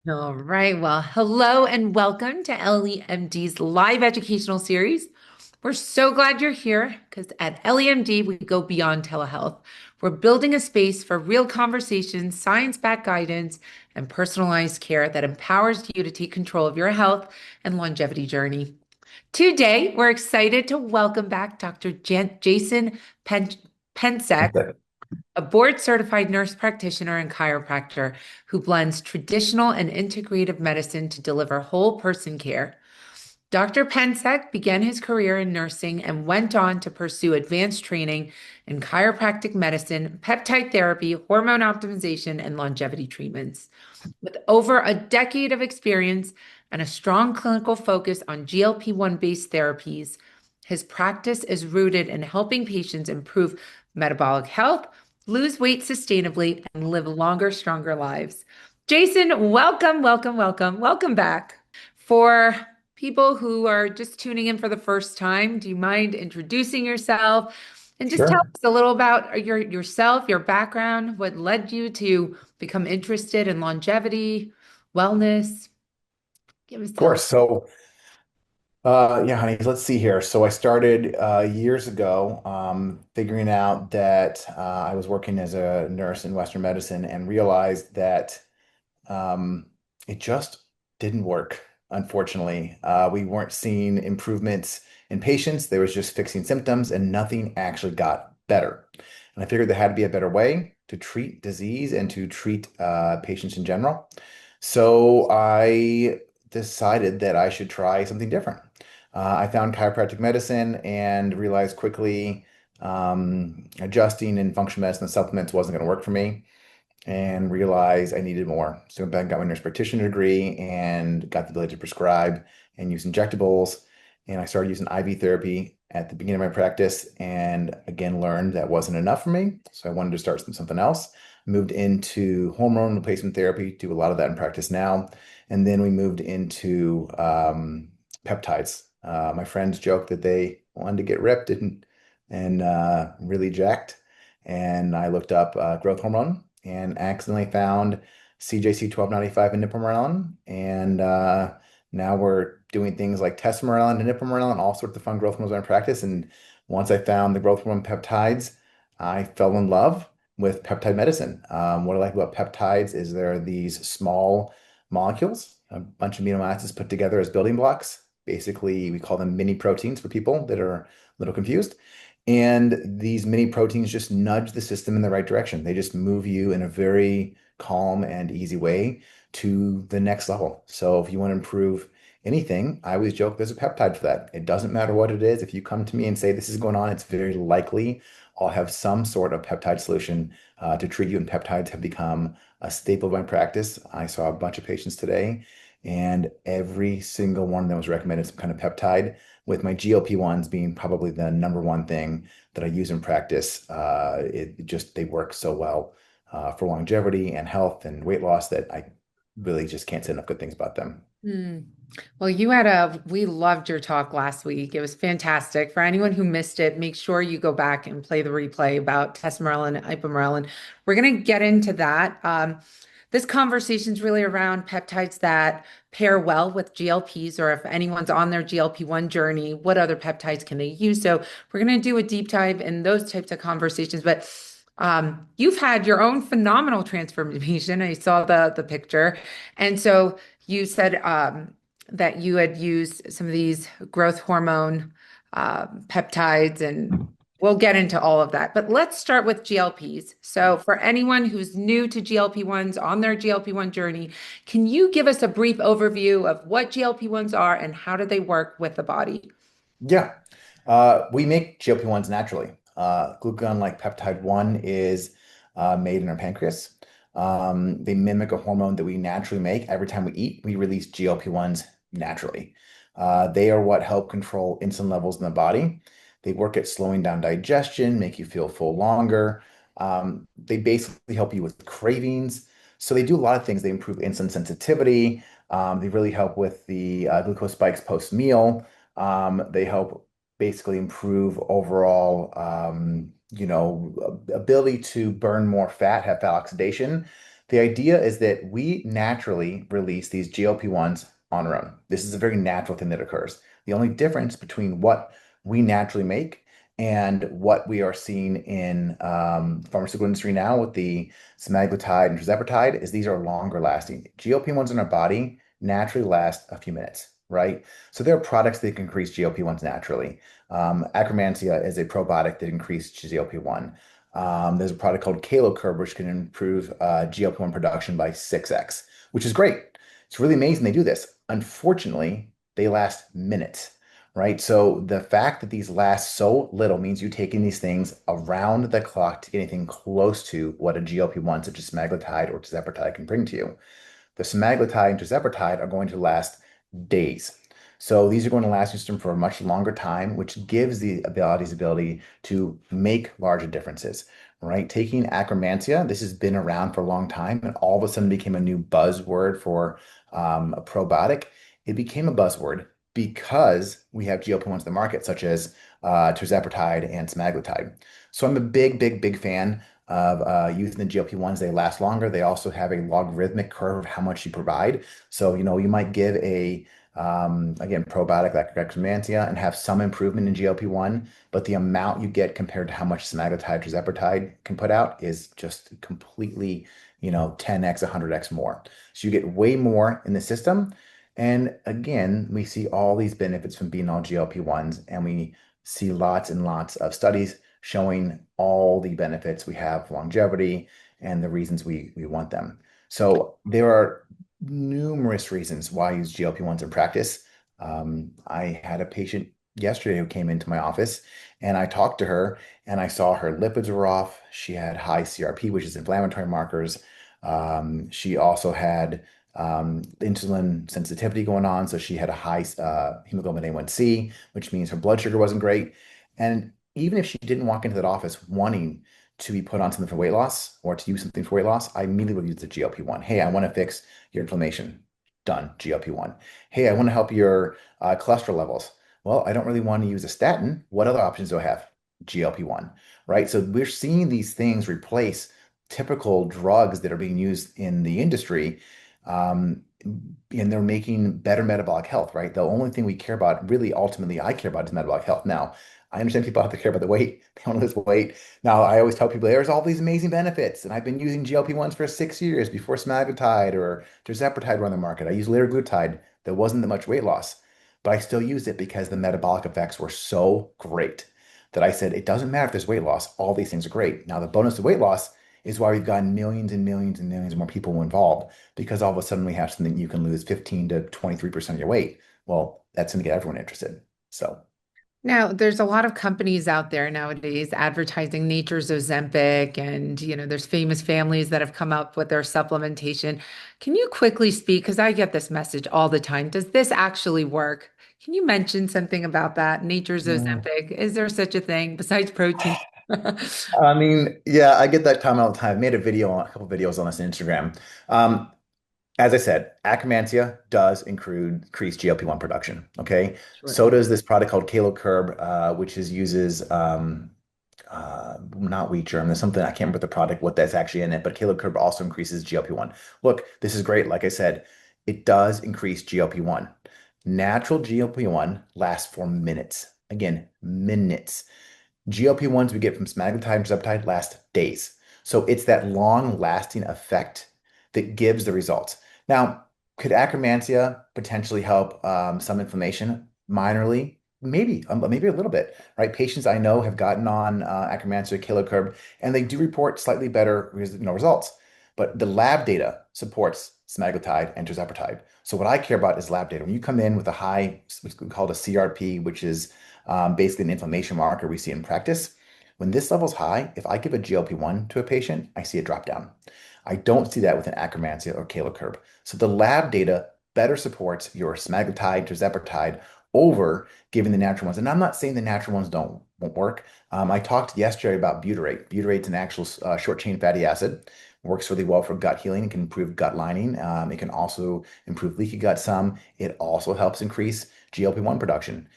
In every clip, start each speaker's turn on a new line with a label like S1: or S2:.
S1: All right. Well, hello and welcome to EllieMD's live educational series. We're so glad you're here because at EllieMD, we go beyond telehealth. We're building a space for real conversations, science-backed guidance, and personalized care that empowers you to take control of your health and longevity journey. Today, we're excited to welcome back Dr. Jason Pensac, a board certified nurse practitioner and chiropractor who blends traditional and integrative medicine to deliver whole person care. Dr. Pencek began his career in nursing and went on to pursue advanced training in chiropractic medicine, peptide therapy, hormone optimization, and longevity treatments. With over a decade of experience and a strong clinical focus on GLP-1 based therapies, his practice is rooted in helping patients improve metabolic health, lose weight sustainably, and live longer, stronger lives. Jason, welcome, welcome, welcome, welcome back. For people who are just tuning in for the first time, do you mind introducing yourself and just tell
S2: Sure.
S1: us a little about yourself, your background, what led you to become interested in longevity, wellness? Give us
S2: Of
S1: a
S2: course. Yeah, honey, let's see here. So I started years ago figuring out that I was working as a nurse in Western medicine and realized that um, it just didn't work, unfortunately. We weren't seeing improvements in patients. There was just fixing symptoms and nothing actually got better. And I figured there had to be a better way to treat disease and to treat patients in general. So I decided that I should try something different. I found chiropractic medicine and realized quickly adjusting in functional medicine and supplements wasn't going to work for me and realized I needed more. So I went back and got my nurse practitioner degree and got the ability to prescribe and use injectables. And I started using IV therapy at the beginning of my practice and again learned that wasn't enough for me. So I wanted to start something else. Moved into hormone replacement therapy, do a lot of that in practice now. And then we moved into peptides. My friends joke that they wanted to get ripped and really jacked. And I looked up growth hormone and accidentally found CJC 1295 and Nipamorelin. And now we're doing things like Tesamorelin and Nipamorelin, all sorts of fun growth hormones in our practice. And once I found the growth hormone peptides, I fell in love with peptide medicine. What I like about peptides is there are these small molecules, a bunch of amino acids put together as building blocks. Basically, we call them mini proteins for people that are a little confused. And these mini proteins just nudge the system in the right direction. They just move you in a very calm and easy way to the next level. So if you want to improve anything, I always joke there's a peptide for that. It doesn't matter what it is. If you come to me and say this is going on, it's very likely I'll have some sort of peptide solution to treat you. And peptides have become a staple of my practice. I saw a bunch of patients today, and every single one of them was recommended some kind of peptide, with my GLP-1s being probably the number one thing that I use in practice. They work so well for longevity and health and weight loss that I really just can't say enough good things about them.
S1: Hmm. Well, we loved your talk last week. It was fantastic. For anyone who missed it, make sure you go back and play the replay about Tesamorelin and Ipamorelin. We're going to get into that. This conversation is really around peptides that pair well with GLPs, or if anyone's on their GLP-1 journey, what other peptides can they use? So we're going to do a deep dive in those types of conversations. But you've had your own phenomenal transformation. I saw the picture. And so you said that you had used some of these growth hormone peptides, and we'll get into all of that. But let's start with GLPs. So, for anyone who's new to GLP-1s on their GLP-1 journey, can you give us a brief overview of what GLP-1s are and how do they work with the body?
S2: Yeah, we make GLP-1s naturally. Glucagon, like peptide 1, is made in our pancreas. They mimic a hormone that we naturally make. Every time we eat, we release GLP-1s naturally. They are what help control insulin levels in the body. They work at slowing down digestion, make you feel full longer. They basically help you with cravings. So they do a lot of things. They improve insulin sensitivity. They really help with the glucose spikes post-meal. They help basically improve overall, ability to burn more fat, have fat oxidation. The idea is that we naturally release these GLP-1s on our own. This is a very natural thing that occurs. The only difference between what we naturally make and what we are seeing in pharmaceutical industry now with the semaglutide and tirzepatide is these are longer lasting. GLP-1s in our body naturally last a few minutes, right? So there are products that can increase GLP-1s naturally. Akkermansia is a probiotic that increases GLP-1. There's a product called Curb, which can improve GLP-1 production by 6x, which is great. It's really amazing they do this. Unfortunately, they last minutes, right? So the fact that these last so little means you're taking these things around the clock to get anything close to what a GLP-1 such as semaglutide or tirzepatide can bring to you. The semaglutide and tirzepatide are going to last days. So these are going to last your system for a much longer time, which gives the ability to make larger differences, right? Taking Akkermansia, this has been around for a long time, and all of a sudden became a new buzzword for a probiotic. It became a buzzword because we have GLP-1s in the market, such as tirzepatide and semaglutide. So I'm a big fan of using the GLP-1s. They last longer. They also have a logarithmic curve of how much you provide. So, you might give a, again, probiotic like Akkermansia and have some improvement in GLP-1, but the amount you get compared to how much semaglutide, tirzepatide can put out is just completely, 10x, 100x more. So you get way more in the system. And again, we see all these benefits from being on GLP-1s, and we see lots and lots of studies showing all the benefits we have, longevity, and the reasons we want them. So there are numerous reasons why I use GLP-1s in practice. I had a patient yesterday who came into my office, and I talked to her, and I saw her lipids were off. She had high CRP, which is inflammatory markers. She also had insulin sensitivity going on, so she had a high hemoglobin A1C, which means her blood sugar wasn't great. And even if she didn't walk into that office wanting to be put on something for weight loss or to use something for weight loss, I immediately would use the GLP-1. Hey, I want to fix your inflammation. Done, GLP-1. Hey, I want to help your cholesterol levels. Well, I don't really want to use a statin. What other options do I have? GLP-1, right? So we're seeing these things replace typical drugs that are being used in the industry, um, and they're making better metabolic health, right? The only thing we care about, really, ultimately, I care about is metabolic health. Now, I understand people have to care about the weight. They want to lose weight. Now, I always tell people there's all these amazing benefits, and I've been using GLP-1s for 6 years before semaglutide or tirzepatide were on the market. I used liraglutide. There wasn't that much weight loss, but I still used it because the metabolic effects were so great that I said it doesn't matter if there's weight loss. All these things are great. Now, the bonus of weight loss is why we've gotten millions and millions and millions more people involved because all of a sudden we have something you can lose 15 to 23% of your weight. Well, that's going to get everyone interested. So.
S1: Now, there's a lot of companies out there nowadays advertising nature's Ozempic, and there's famous families that have come up with their supplementation. Can you quickly speak? Because I get this message all the time. Does this actually work? Can you mention something about that? Nature's
S2: Mm.
S1: Ozempic. Is there such a thing besides protein?
S2: I mean, yeah, I get that comment all the time. I made a couple videos on this on Instagram. Um, as I said, Akkermansia does increase GLP-1 production. Okay,
S1: Sure.
S2: so does this product called Curb, which uses not wheat germ. There's something I can't remember the product, what that's actually in it, but Curb also increases GLP-1. Look, this is great. Like I said, it does increase GLP-1. Natural GLP-1 lasts for minutes. Again, minutes. GLP-1s we get from semaglutide and tirzepatide last days. So it's that long-lasting effect that gives the results. Now, could Akkermansia potentially help some inflammation minorly? Maybe a little bit, right? Patients I know have gotten on Akkermansia, Curb, and they do report slightly better results. But the lab data supports semaglutide and tirzepatide. So what I care about is lab data. When you come in with a high, what's called a CRP, which is basically an inflammation marker we see in practice. When this level's high, if I give a GLP-1 to a patient, I see a drop down. I don't see that with an Akkermansia or Curb. So the lab data better supports your semaglutide, tirzepatide over giving the natural ones. And I'm not saying the natural ones won't work. I talked yesterday about butyrate. Butyrate's an actual short chain fatty acid. Works really well for gut healing. It can improve gut lining. It can also improve leaky gut some. It also helps increase GLP-1 production.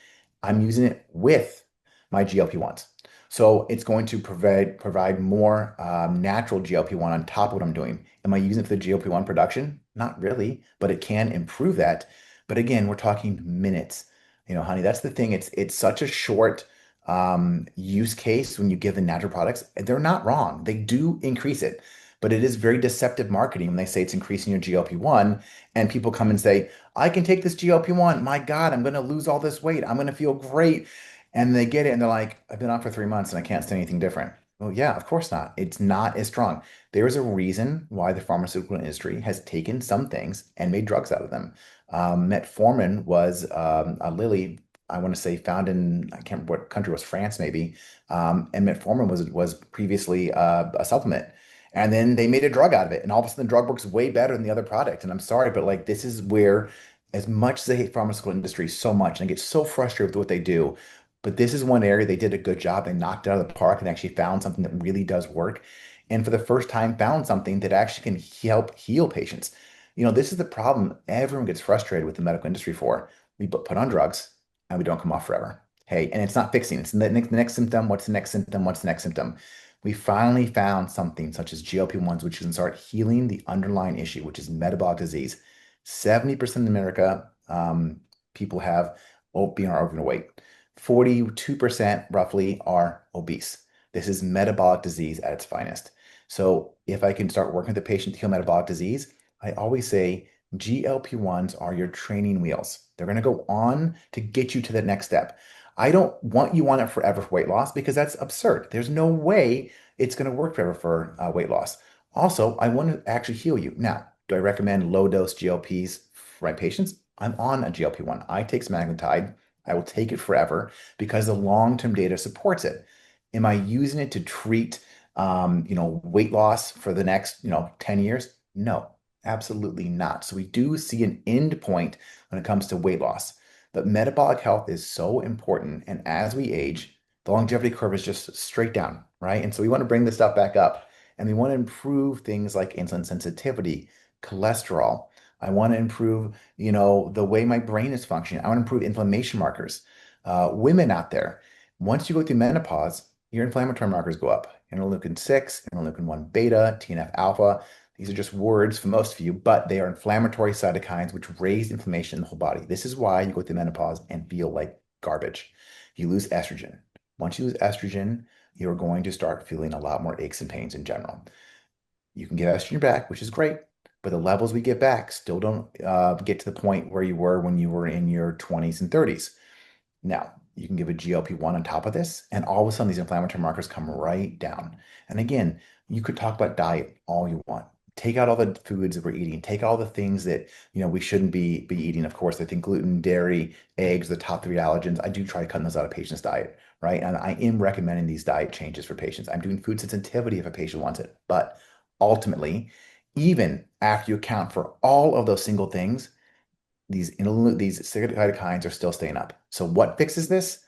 S2: I'm using it with my GLP-1s. So it's going to provide more natural GLP-1 on top of what I'm doing. Am I using it for the GLP-1 production? Not really, but it can improve that. But again, we're talking minutes. Honey, that's the thing. It's such a short use case when you give the natural products. They're not wrong. They do increase it, but it is very deceptive marketing when they say it's increasing your GLP-1, and people come and say, I can take this GLP-1. My God, I'm going to lose all this weight. I'm going to feel great. And they get it and they're like, I've been on for 3 months and I can't say anything different. Well, yeah, of course not. It's not as strong. There is a reason why the pharmaceutical industry has taken some things and made drugs out of them. Metformin was a Lilly, I want to say, found in, I can't remember what country it was, France maybe. And metformin was previously a supplement. And then they made a drug out of it. And all of a sudden, the drug works way better than the other product. And I'm sorry, but like, this is where, as much as I hate pharmaceutical industry so much, and I get so frustrated with what they do, but this is one area they did a good job. They knocked it out of the park and actually found something that really does work. And for the first time, found something that actually can help heal patients. This is the problem everyone gets frustrated with the medical industry for. We put on drugs and we don't come off forever. Hey, and it's not fixing. It's the next symptom. What's the next symptom? What's the next symptom? We finally found something such as GLP-1s, which can start healing the underlying issue, which is metabolic disease. 70% in America, people have being overweight. 42% roughly are obese. This is metabolic disease at its finest. So if I can start working with the patient to heal metabolic disease, I always say GLP-1s are your training wheels. They're going to go on to get you to the next step. I don't want you on it forever for weight loss because that's absurd. There's no way it's going to work forever for weight loss. Also, I want to actually heal you. Now, do I recommend low dose GLPs for my patients? I'm on a GLP-1. I take semaglutide. I will take it forever because the long-term data supports it. Am I using it to treat, weight loss for the next, 10 years? No, absolutely not. So we do see an end point when it comes to weight loss. But metabolic health is so important. And as we age, the longevity curve is just straight down, right? And so we want to bring this stuff back up and we want to improve things like insulin sensitivity, cholesterol. I want to improve, the way my brain is functioning. I want to improve inflammation markers. Women out there, once you go through menopause, your inflammatory markers go up. Interleukin 6, interleukin 1 beta, TNF alpha. These are just words for most of you, but they are inflammatory cytokines which raise inflammation in the whole body. This is why you go through menopause and feel like garbage. You lose estrogen. Once you lose estrogen, you're going to start feeling a lot more aches and pains in general. You can get estrogen back, which is great, but the levels we get back still don't get to the point where you were when you were in your 20s and 30s. Now, you can give a GLP-1 on top of this, and all of a sudden these inflammatory markers come right down. And again, you could talk about diet all you want. Take out all the foods that we're eating. Take all the things that we shouldn't be eating. Of course, I think gluten, dairy, eggs, the top three allergens. I do try cutting those out of patients' diet, right? And I am recommending these diet changes for patients. I'm doing food sensitivity if a patient wants it. But ultimately, even after you account for all of these these cytokines are still staying up. So what fixes this?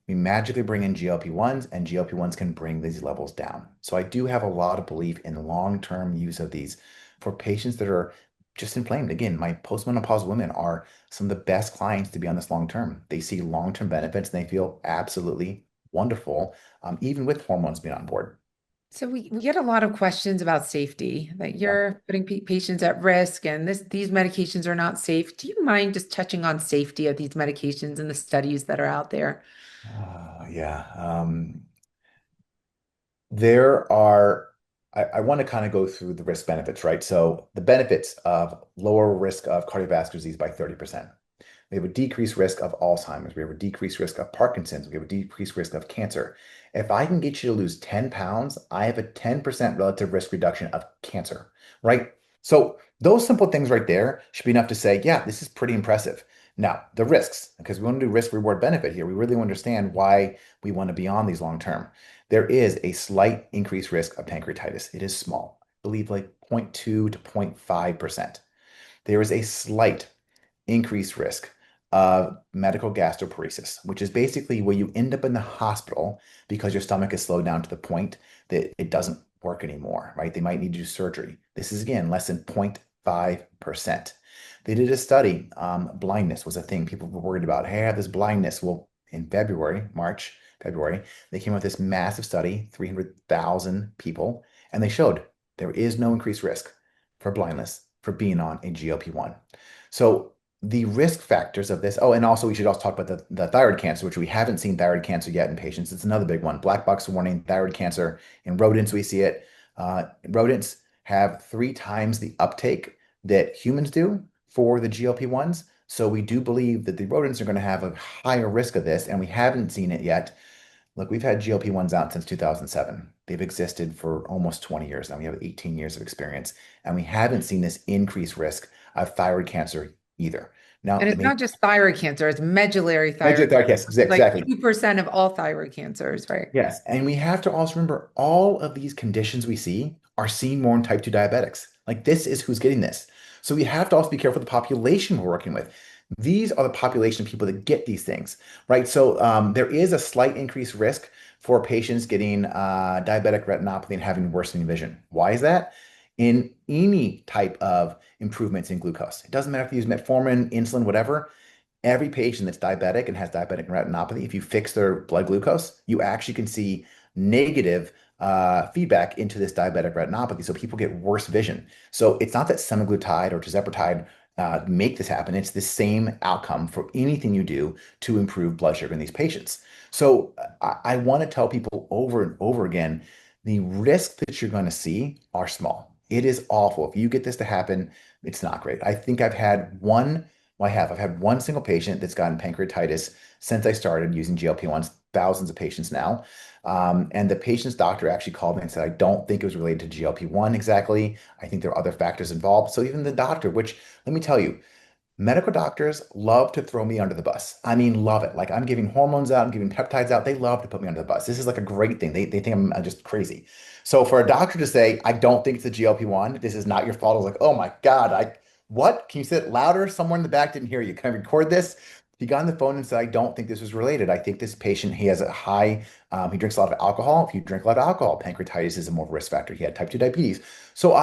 S2: We magically bring in GLP-1s, and GLP-1s can bring these levels down. So I do have a lot of belief in long-term use of these for patients that are just inflamed. Again, my postmenopausal women are some of the best clients to be on this long-term. They see long-term benefits and they feel absolutely wonderful, even with hormones being on board.
S1: So we get a lot of questions about safety, that
S2: Yeah.
S1: you're putting patients at risk and these medications are not safe. Do you mind just touching on safety of these medications and the studies that are out there?
S2: Yeah. There are, I want to kind of go through the risk benefits, right? So the benefits of lower risk of cardiovascular disease by 30%. We have a decreased risk of Alzheimer's. We have a decreased risk of Parkinson's. We have a decreased risk of cancer. If I can get you to lose 10 pounds, I have a 10% relative risk reduction of cancer, right? So those simple things right there should be enough to say, yeah, this is pretty impressive. Now, the risks, because we want to do risk reward benefit here. We really understand why we want to be on these long term. There is a slight increased risk of pancreatitis. It is small, I believe like 0.2 to 0.5%. There is a slight increased risk of medical gastroparesis, which is basically where you end up in the hospital because your stomach is slowed down to the point that it doesn't work anymore, right? They might need to do surgery. This is again less than 0.5%. They did a study. Blindness was a thing people were worried about. Hey, I have this blindness. Well, in February, they came out with this massive study, 300,000 people, and they showed there is no increased risk for blindness for being on a GLP-1. So the risk factors of this, oh, and also we should also talk about the thyroid cancer, which we haven't seen thyroid cancer yet in patients. It's another big one. Black box warning, thyroid cancer. In rodents, we see it. Rodents have 3 times the uptake that humans do for the GLP-1s. So we do believe that the rodents are going to have a higher risk of this, and we haven't seen it yet. Look, we've had GLP-1s out since 2007. They've existed for almost 20 years now. We have 18 years of experience, and we haven't seen this increased risk of thyroid cancer either.
S1: And
S2: Now,
S1: it's not just thyroid cancer, it's medullary thyroid
S2: thyroid,
S1: cancer,
S2: yes,
S1: which is like
S2: exactly.
S1: 2% of all thyroid cancers, right?
S2: Yes, and we have to also remember all of these conditions we see are seen more in type 2 diabetics. Like this is who's getting this. So we have to also be careful of the population we're working with. These are the population of people that get these things, right? So there is a slight increased risk for patients getting diabetic retinopathy and having worsening vision. Why is that? In any type of improvements in glucose, it doesn't matter if you use metformin, insulin, whatever. Every patient that's diabetic and has diabetic retinopathy, if you fix their blood glucose, you actually can see negative feedback into this diabetic retinopathy. So people get worse vision. So it's not that semaglutide or tirzepatide make this happen. It's the same outcome for anything you do to improve blood sugar in these patients. So I want to tell people over and over again, the risks that you're going to see are small. It is awful. If you get this to happen, it's not great. I think I've had one well, I have. I've had one single patient that's gotten pancreatitis since I started using GLP-1s, thousands of patients now. And the patient's doctor actually called me and said, I don't think it was related to GLP-1 exactly. I think there are other factors involved. So even the doctor, which let me tell you, medical doctors love to throw me under the bus. I mean, love it. Like I'm giving hormones out, I'm giving peptides out. They love to put me under the bus. This is like a great thing. They think I'm just crazy. So for a doctor to say, I don't think it's a GLP-1, this is not your fault. I was like, oh my God, what? Can you say it louder? Someone in the back didn't hear you. Can I record this? He got on the phone and said, I don't think this was related. I think this patient, he has a high, he drinks a lot of alcohol. If you drink a lot of alcohol, pancreatitis is a more risk factor. He had type 2 diabetes. So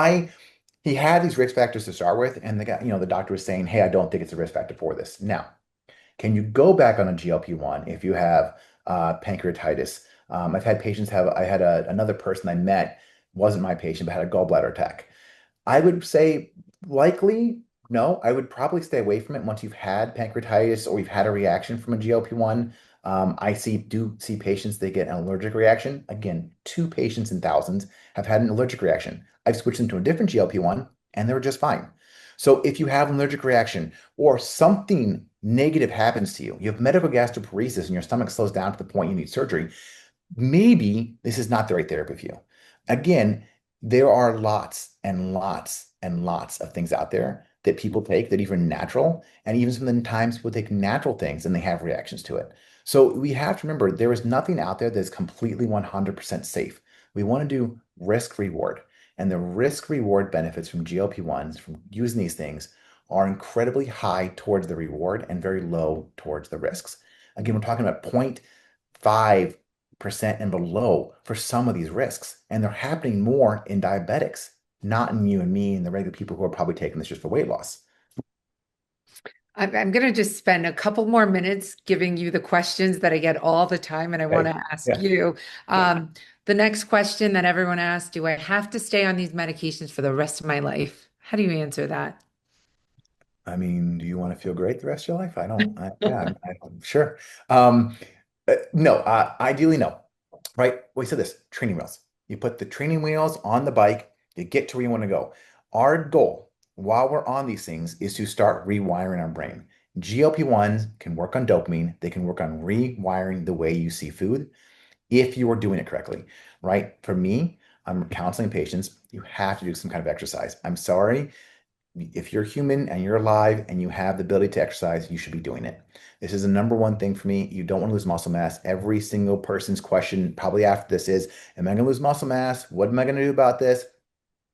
S2: he had these risk factors to start with, and the guy, the doctor was saying, "Hey, I don't think it's a risk factor for this." Now, can you go back on a GLP-1 if you have pancreatitis? I've had patients have. I had another person I met wasn't my patient, but had a gallbladder attack. I would say likely no. I would probably stay away from it once you've had pancreatitis or you've had a reaction from a GLP-1. Do see patients that get an allergic reaction. Again, 2 patients in thousands have had an allergic reaction. I've switched them to a different GLP-1 and they were just fine. So if you have an allergic reaction or something negative happens to you, you have medical gastroparesis and your stomach slows down to the point you need surgery, maybe this is not the right therapy for you. Again, there are lots and lots and lots of things out there that people take that even natural, and even sometimes people take natural things and they have reactions to it. So we have to remember there is nothing out there that's completely 100% safe. We want to do risk reward, and the risk reward benefits from GLP-1s from using these things are incredibly high towards the reward and very low towards the risks. Again, we're talking about 0.5% and below for some of these risks. And they're happening more in diabetics, not in you and me and the regular people who are probably taking this just for weight loss.
S1: I'm going to just spend a couple more minutes giving you the questions that I get all the time, and I want
S2: Okay.
S1: to ask
S2: Yeah.
S1: you. The next question that everyone asks, do I have to stay on these medications for the rest of my life? How do you answer that?
S2: I mean, do you want to feel great the rest of your life? I don't. Yeah, I'm sure. Um, no, ideally, no. Right? We said this training wheels. You put the training wheels on the bike, you get to where you want to go. Our goal while we're on these things is to start rewiring our brain. GLP-1s can work on dopamine, they can work on rewiring the way you see food if you are doing it correctly, right? For me, I'm counseling patients, you have to do some kind of exercise. I'm sorry, if you're human and you're alive and you have the ability to exercise, you should be doing it. This is the number one thing for me. You don't want to lose muscle mass. Every single person's question, probably after this, is, am I going to lose muscle mass? What am I going to do about this?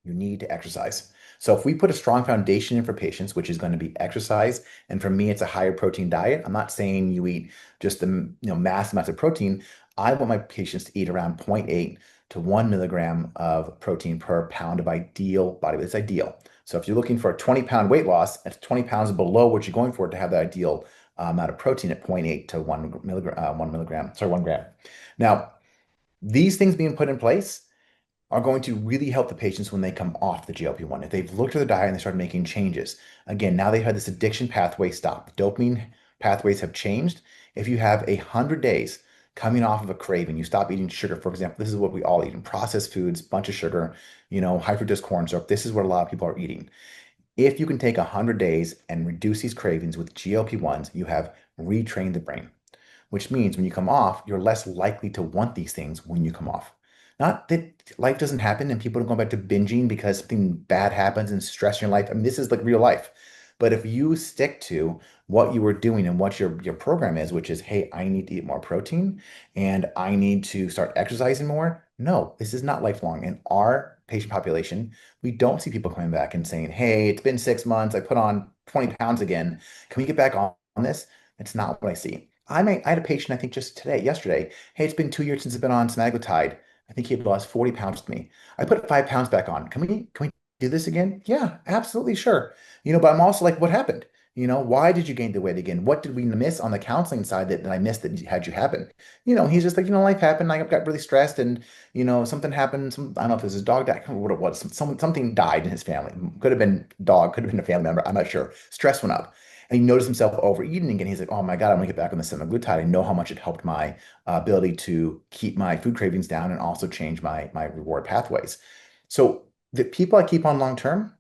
S2: You need to exercise. So if we put a strong foundation in for patients, which is going to be exercise, and for me, it's a higher protein diet. I'm not saying you eat just the mass amounts of protein. I want my patients to eat around zero point 0.8 to 1 milligram of protein per pound of ideal body weight. It's ideal. So if you're looking for a 20-pound weight loss, that's 20 pounds below what you're going for to have the ideal amount of protein at zero point 0.8 to 1 gram. Now, these things being put in place are going to really help the patients when they come off the GLP-1. If they've looked at their diet and they start making changes, again, now they've had this addiction pathway stop. Dopamine pathways have changed. If you have 100 days coming off of a craving, you stop eating sugar, for example, this is what we all eat in processed foods, bunch of sugar, high fructose corn syrup. This is what a lot of people are eating. If you can take 100 days and reduce these cravings with GLP-1s, you have retrained the brain, which means when you come off, you're less likely to want these things when you come off. Not that life doesn't happen and people don't go back to binging because something bad happens and stress in your life. I mean, this is like real life. But if you stick to what you were doing and what your program is, which is, hey, I need to eat more protein and I need to start exercising more. No, this is not lifelong. In our patient population, we don't see people coming back and saying, hey, it's been 6 months. I put on 20 pounds again. Can we get back on this? It's not what I see. I had a patient, I think just yesterday. Hey, it's been 2 years since I've been on semaglutide. I think he had lost 40 pounds with me. I put 5 pounds back on. Can we do this again? Yeah, absolutely, sure. But I'm also like, what happened? Why did you gain the weight again? What did we miss on the counseling side that I missed that had you happen? He's just like, life happened. I got really stressed and, something happened. I don't know if it was his dog died, I can't remember what it was. Something died in his family. Could have been dog, could have been a family member. I'm not sure. Stress went up. And he noticed himself overeating again. He's like, oh my God, I'm gonna get back on the semaglutide. I know how much it helped my ability to keep my food cravings down and also change my reward pathways. So the people I keep on long term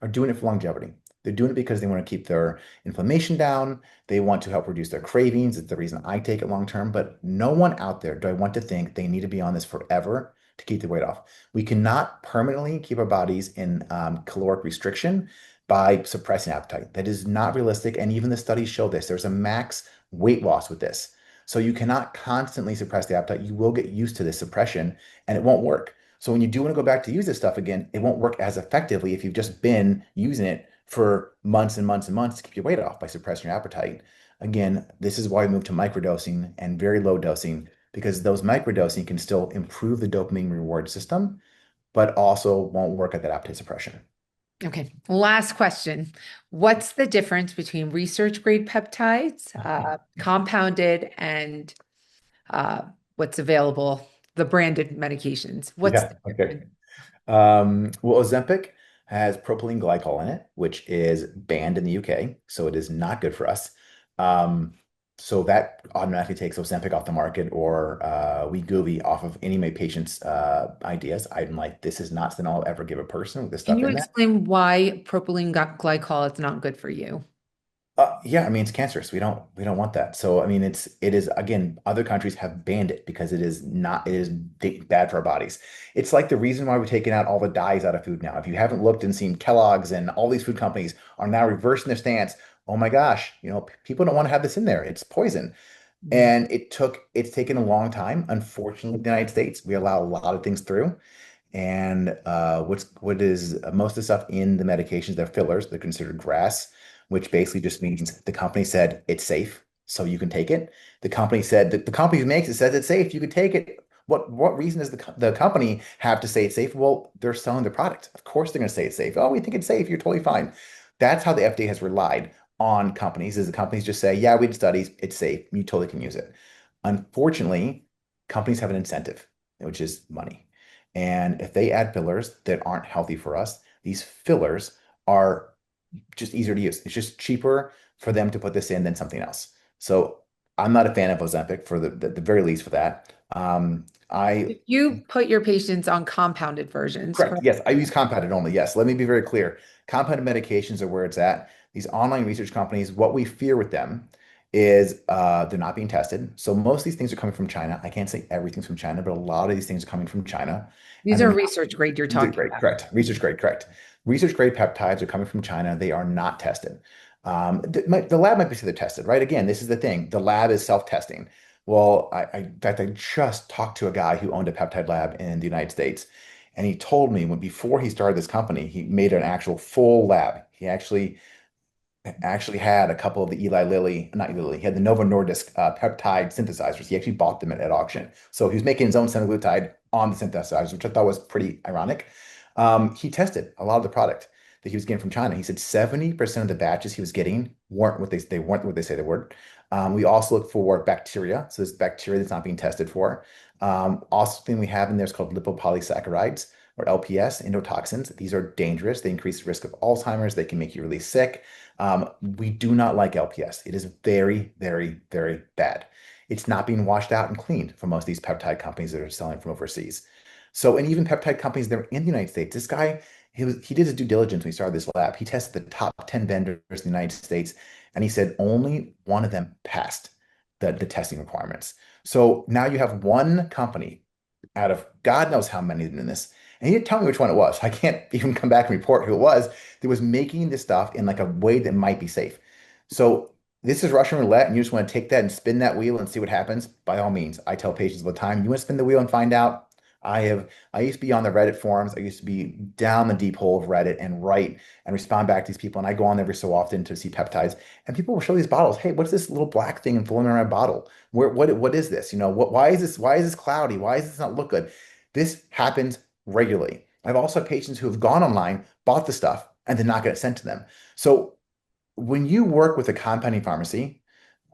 S2: are doing it for longevity. They're doing it because they want to keep their inflammation down. They want to help reduce their cravings. It's the reason I take it long term. But no one out there do I want to think they need to be on this forever to keep the weight off. We cannot permanently keep our bodies in caloric restriction by suppressing appetite. That is not realistic. And even the studies show this. There's a max weight loss with this. So you cannot constantly suppress the appetite. You will get used to this suppression and it won't work. So when you do want to go back to use this stuff again, it won't work as effectively if you've just been using it for months and months and months to keep your weight off by suppressing your appetite. Again, this is why we move to microdosing and very low dosing, because those microdosing can still improve the dopamine reward system, but also won't work at that appetite suppression.
S1: Okay, last question. What's the difference between research grade peptides, compounded, and what's available, the branded medications? What's
S2: Yeah,
S1: the
S2: okay.
S1: difference?
S2: Well, Ozempic has propylene glycol in it, which is banned in the UK, so it is not good for us. Um, so that automatically takes Ozempic off the market or Wegovy off of any of my patients' ideas. I'm like, this is not something I'll ever give a person with this
S1: Can
S2: stuff
S1: you
S2: in there.
S1: explain why propylene glycol is not good for you?
S2: Yeah, I mean it's cancerous. We don't want that. So I mean it is again, other countries have banned it because it is bad for our bodies. It's like the reason why we're taking out all the dyes out of food now. If you haven't looked and seen Kellogg's and all these food companies are now reversing their stance. Oh my gosh, people don't want to have this in there. It's poison.
S1: Mhm.
S2: And it's taken a long time. Unfortunately, in the United States, we allow a lot of things through. And what is most of the stuff in the medications, they're fillers, they're considered GRAS, which basically just means the company said it's safe, so you can take it. The company said that the company who makes it says it's safe, you can take it. What reason does the company have to say it's safe? Well, they're selling the product. Of course they're going to say it's safe. Oh, we think it's safe. You're totally fine. That's how the FDA has relied on companies, is the companies just say, yeah, we did studies, it's safe, you totally can use it. Unfortunately, companies have an incentive, which is money. And if they add fillers that aren't healthy for us, these fillers are just easier to use. It's just cheaper for them to put this in than something else. So I'm not a fan of Ozempic for the very least for that. I
S1: You put your patients on compounded versions,
S2: Correct.
S1: correct?
S2: Yes, I use compounded only. Yes, let me be very clear. Compounded medications are where it's at. These online research companies, what we fear with them is they're not being tested. So most of these things are coming from China. I can't say everything's from China, but a lot of these things are coming from China,
S1: These
S2: and
S1: are
S2: they're
S1: research grade you're
S2: research
S1: talking
S2: grade,
S1: about.
S2: correct. Research grade, correct. Research grade peptides are coming from China. They are not tested. The lab might be say they're tested, right? Again, this is the thing. The lab is self-testing. Well, in fact, I just talked to a guy who owned a peptide lab in the United States, and he told me when before he started this company, he made an actual full lab. He actually had a couple of the Eli Lilly, not Eli Lilly, he had the Novo Nordisk peptide synthesizers. He actually bought them at auction. So he was making his own semaglutide on the synthesizers, which I thought was pretty ironic. He tested a lot of the product. that he was getting from China. He said 70% of the batches he was getting weren't what they say they were. We also look for bacteria. So there's bacteria that's not being tested for. Also, thing we have in there is called lipopolysaccharides or LPS, endotoxins. These are dangerous. They increase the risk of Alzheimer's. They can make you really sick. We do not like LPS. It is very, very, very bad. It's not being washed out and cleaned for most of these peptide companies that are selling from overseas. So, and even peptide companies that are in the United States, this guy, he did his due diligence when he started this lab. He tested the top 10 vendors in the United States, and he said only one of them passed the testing requirements. So now you have one company out of God knows how many in this. And he didn't tell me which one it was. I can't even come back and report who it was that was making this stuff in like a way that might be safe. So this is Russian roulette, and you just want to take that and spin that wheel and see what happens. By all means, I tell patients all the time, you want to spin the wheel and find out. I used to be on the Reddit forums. I used to be down the deep hole of Reddit and write and respond back to these people. And I go on every so often to see peptides. And people will show these bottles. Hey, what's this little black thing floating around a bottle? What is this? Why is this cloudy? Why does this not look good? This happens regularly. I've also had patients who have gone online, bought the stuff, and did not get it sent to them. So when you work with a compounding pharmacy,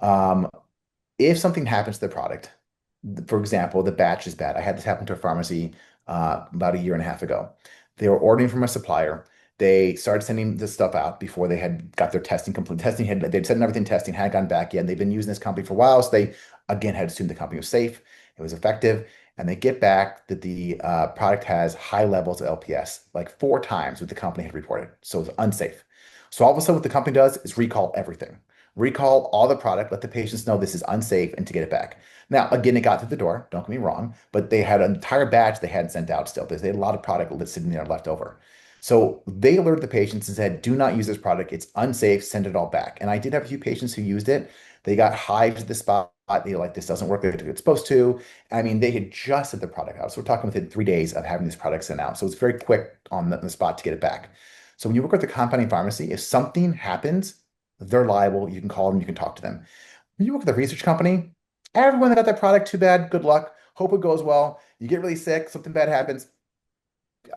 S2: um, if something happens to the product, for example, the batch is bad. I had this happen to a pharmacy about a year and a half ago. They were ordering from a supplier. They started sending this stuff out before they had got their testing complete. They'd sent everything testing, hadn't gotten back yet. And they've been using this company for a while. So they again had assumed the company was safe, it was effective. And they get back that the product has high levels of LPS, like 4 times what the company had reported. So it's unsafe. So all of a sudden, what the company does is recall everything. Recall all the product, let the patients know this is unsafe and to get it back. Now, again, it got through the door, don't get me wrong, but they had an entire batch they hadn't sent out still. They had a lot of product sitting there left over. So they alerted the patients and said, do not use this product. It's unsafe. Send it all back. And I did have a few patients who used it. They got hives at the spot. They were like, this doesn't work like it's supposed to. I mean, they had just sent the product out. So we're talking within 3 days of having this product sent out. So it's very quick on the spot to get it back. So when you work with the compounding pharmacy, if something happens, they're liable. You can call them, you can talk to them. When you work with a research company, everyone that got that product, too bad, good luck. Hope it goes well. You get really sick, something bad happens.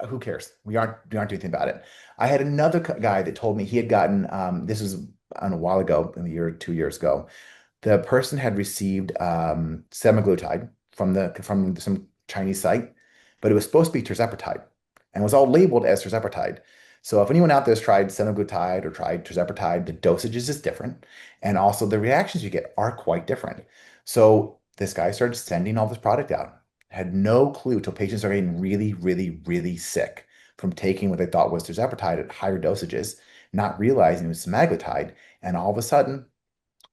S2: Who cares? We aren't doing anything about it. I had another guy that told me he had gotten this was a while ago, a year, 2 years ago. The person had received semaglutide from some Chinese site, but it was supposed to be tirzepatide and was all labeled as tirzepatide. So if anyone out there has tried semaglutide or tried tirzepatide, the dosages is different, and also the reactions you get are quite different. So this guy started sending all this product out. Had no clue till patients are getting really, really, really sick from taking what they thought was tirzepatide at higher dosages, not realizing it was semaglutide, and all of a sudden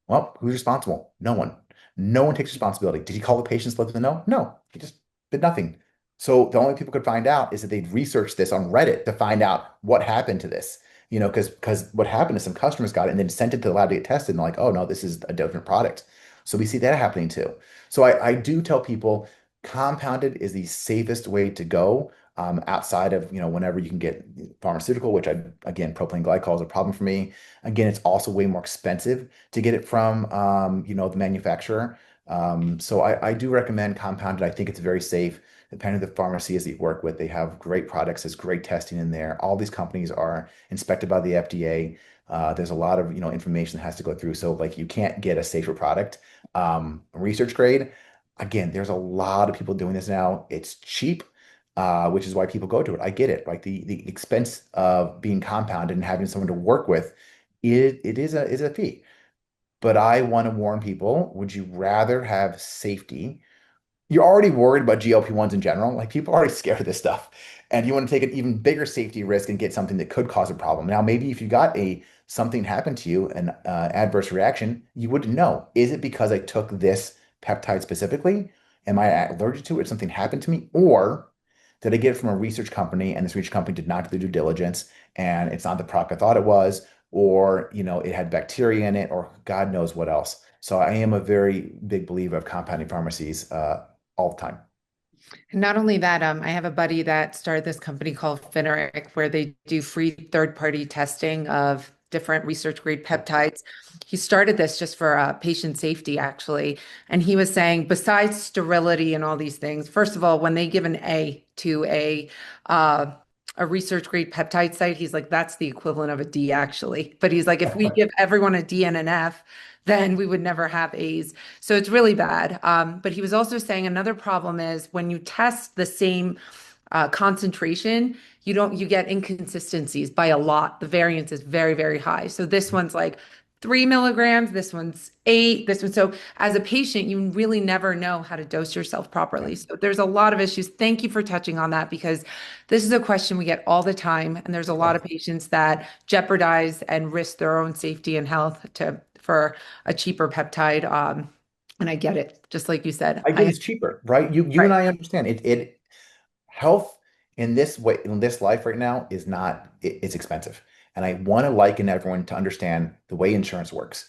S2: well, who's responsible? No one. No one takes responsibility. Did he call the patients to let them know? No, he just did nothing. So the only people could find out is that they'd researched this on Reddit to find out what happened to this. Because what happened is some customers got it and then sent it to the lab to get tested and they're like, oh no, this is a different product. So we see that happening too. So I do tell people compounded is the safest way to go outside of, whenever you can get pharmaceutical, which again, propylene glycol is a problem for me. Again, it's also way more expensive to get it from, the manufacturer. So I do recommend compounded. I think it's very safe. Depending on the pharmacies that you work with, they have great products. There's great testing in there. All these companies are inspected by the FDA. There's a lot of, information that has to go through. So like you can't get a safer product. Research grade, again, there's a lot of people doing this now. It's cheap, which is why people go to it. I get it. Like the expense of being compounded and having someone to work with, it is a fee. But I want to warn people, would you rather have safety? You're already worried about GLP-1s in general. Like people are already scared of this stuff. And you want to take an even bigger safety risk and get something that could cause a problem. Now, maybe if you got something happened to you, an adverse reaction, you wouldn't know. Is it because I took this peptide specifically? Am I allergic to it? Something happened to me? Or did I get it from a research company and this research company did not do the due diligence and it's not the product I thought it was, or it had bacteria in it, or God knows what else. So I am a very big believer of compounding pharmacies all the time.
S1: And not only that, I have a buddy that started this company called Synergistic where they do free third-party testing of different research-grade peptides. He started this just for patient safety, actually. And he was saying, besides sterility and all these things, first of all, when they give an A to a a research grade peptide site. He's like, that's the equivalent of a D actually. But he's like, if we give everyone a D and an F, then we would never have A's. So it's really bad. But he was also saying another problem is when you test the same concentration, you get inconsistencies by a lot. The variance is very, very high. So this one's like 3 milligrams, this one's 8, this one. So as a patient, you really never know how to dose yourself
S2: Yeah.
S1: properly. So there's a lot of issues. Thank you for touching on that because this is a question we get all the time. And there's a lot of patients that jeopardize and risk their own safety and health to for a cheaper peptide. And I get it, just like you said.
S2: I get it's cheaper, right? You and
S1: Right.
S2: I understand it. Health in this way, in this life right now is not, it's expensive. And I want to liken everyone to understand the way insurance works.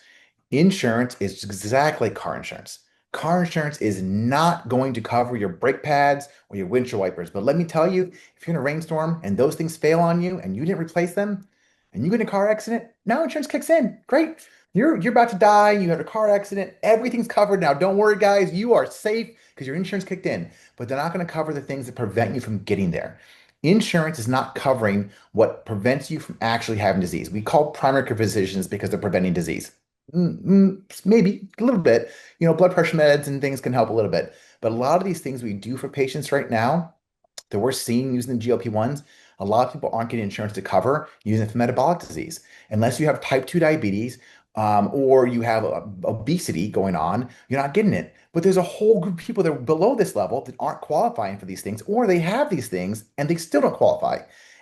S2: Insurance is exactly like car insurance. Car insurance is not going to cover your brake pads or your windshield wipers. But let me tell you, if you're in a rainstorm and those things fail on you and you didn't replace them and you get in a car accident, now insurance kicks in. Great. You're about to die. You had a car accident. Everything's covered now. Don't worry, guys. You are safe because your insurance kicked in. But they're not going to cover the things that prevent you from getting there. Insurance is not covering what prevents you from actually having disease. We call primary care physicians because they're preventing disease. Maybe a little bit. Blood pressure meds and things can help a little bit. But a lot of these things we do for patients right now that we're seeing using the GLP-1s, a lot of people aren't getting insurance to cover using it for metabolic disease. Unless you have type 2 diabetes or you have obesity going on, you're not getting it. But there's a whole group of people that are below this level that aren't qualifying for these things, or they have these things and they still don't qualify.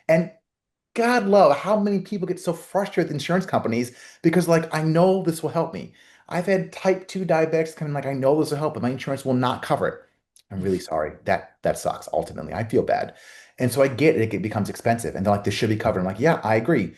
S2: And God love how many people get so frustrated with insurance companies because, like, I know this will help me. I've had type 2 diabetics come in, like, I know this will help, but my insurance will not cover it. I'm really sorry. That sucks ultimately. I feel bad. And so I get it, it becomes expensive. And they're like, this should be covered. I'm like, yeah, I agree.